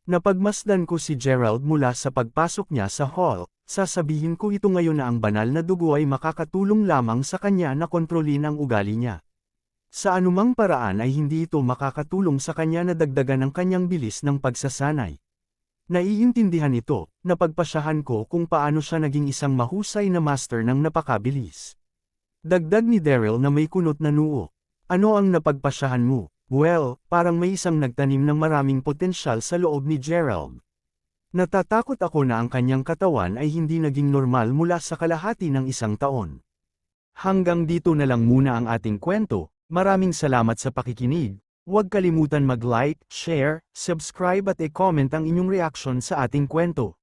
Napagmasdan ko si Gerald mula sa pagpasok niya sa hall, sasabihin ko ito ngayon na ang banal na dugo ay makakatulong lamang sa kanya na kontrolin ang ugali niya. Sa anumang paraan ay hindi ito makakatulong sa kanya na dagdagan ang kanyang bilis ng pagsasanay. Naiintindihan ito, napagpasyahan ko kung paano siya naging isang mahusay na master ng napakabilis. Dagdag ni Daryl na may kunot na noo. Ano ang napagpasyahan mo? Well, parang may isang nagtanim ng maraming potensyal sa loob ni Gerald. Natatakot ako na ang kanyang katawan ay hindi naging normal mula sa kalahati ng isang taon. Hanggang dito na lang muna ang ating kwento. Maraming salamat sa pakikinig. Huwag kalimutan mag-like, share, subscribe at i-comment ang inyong reaksyon sa ating kwento.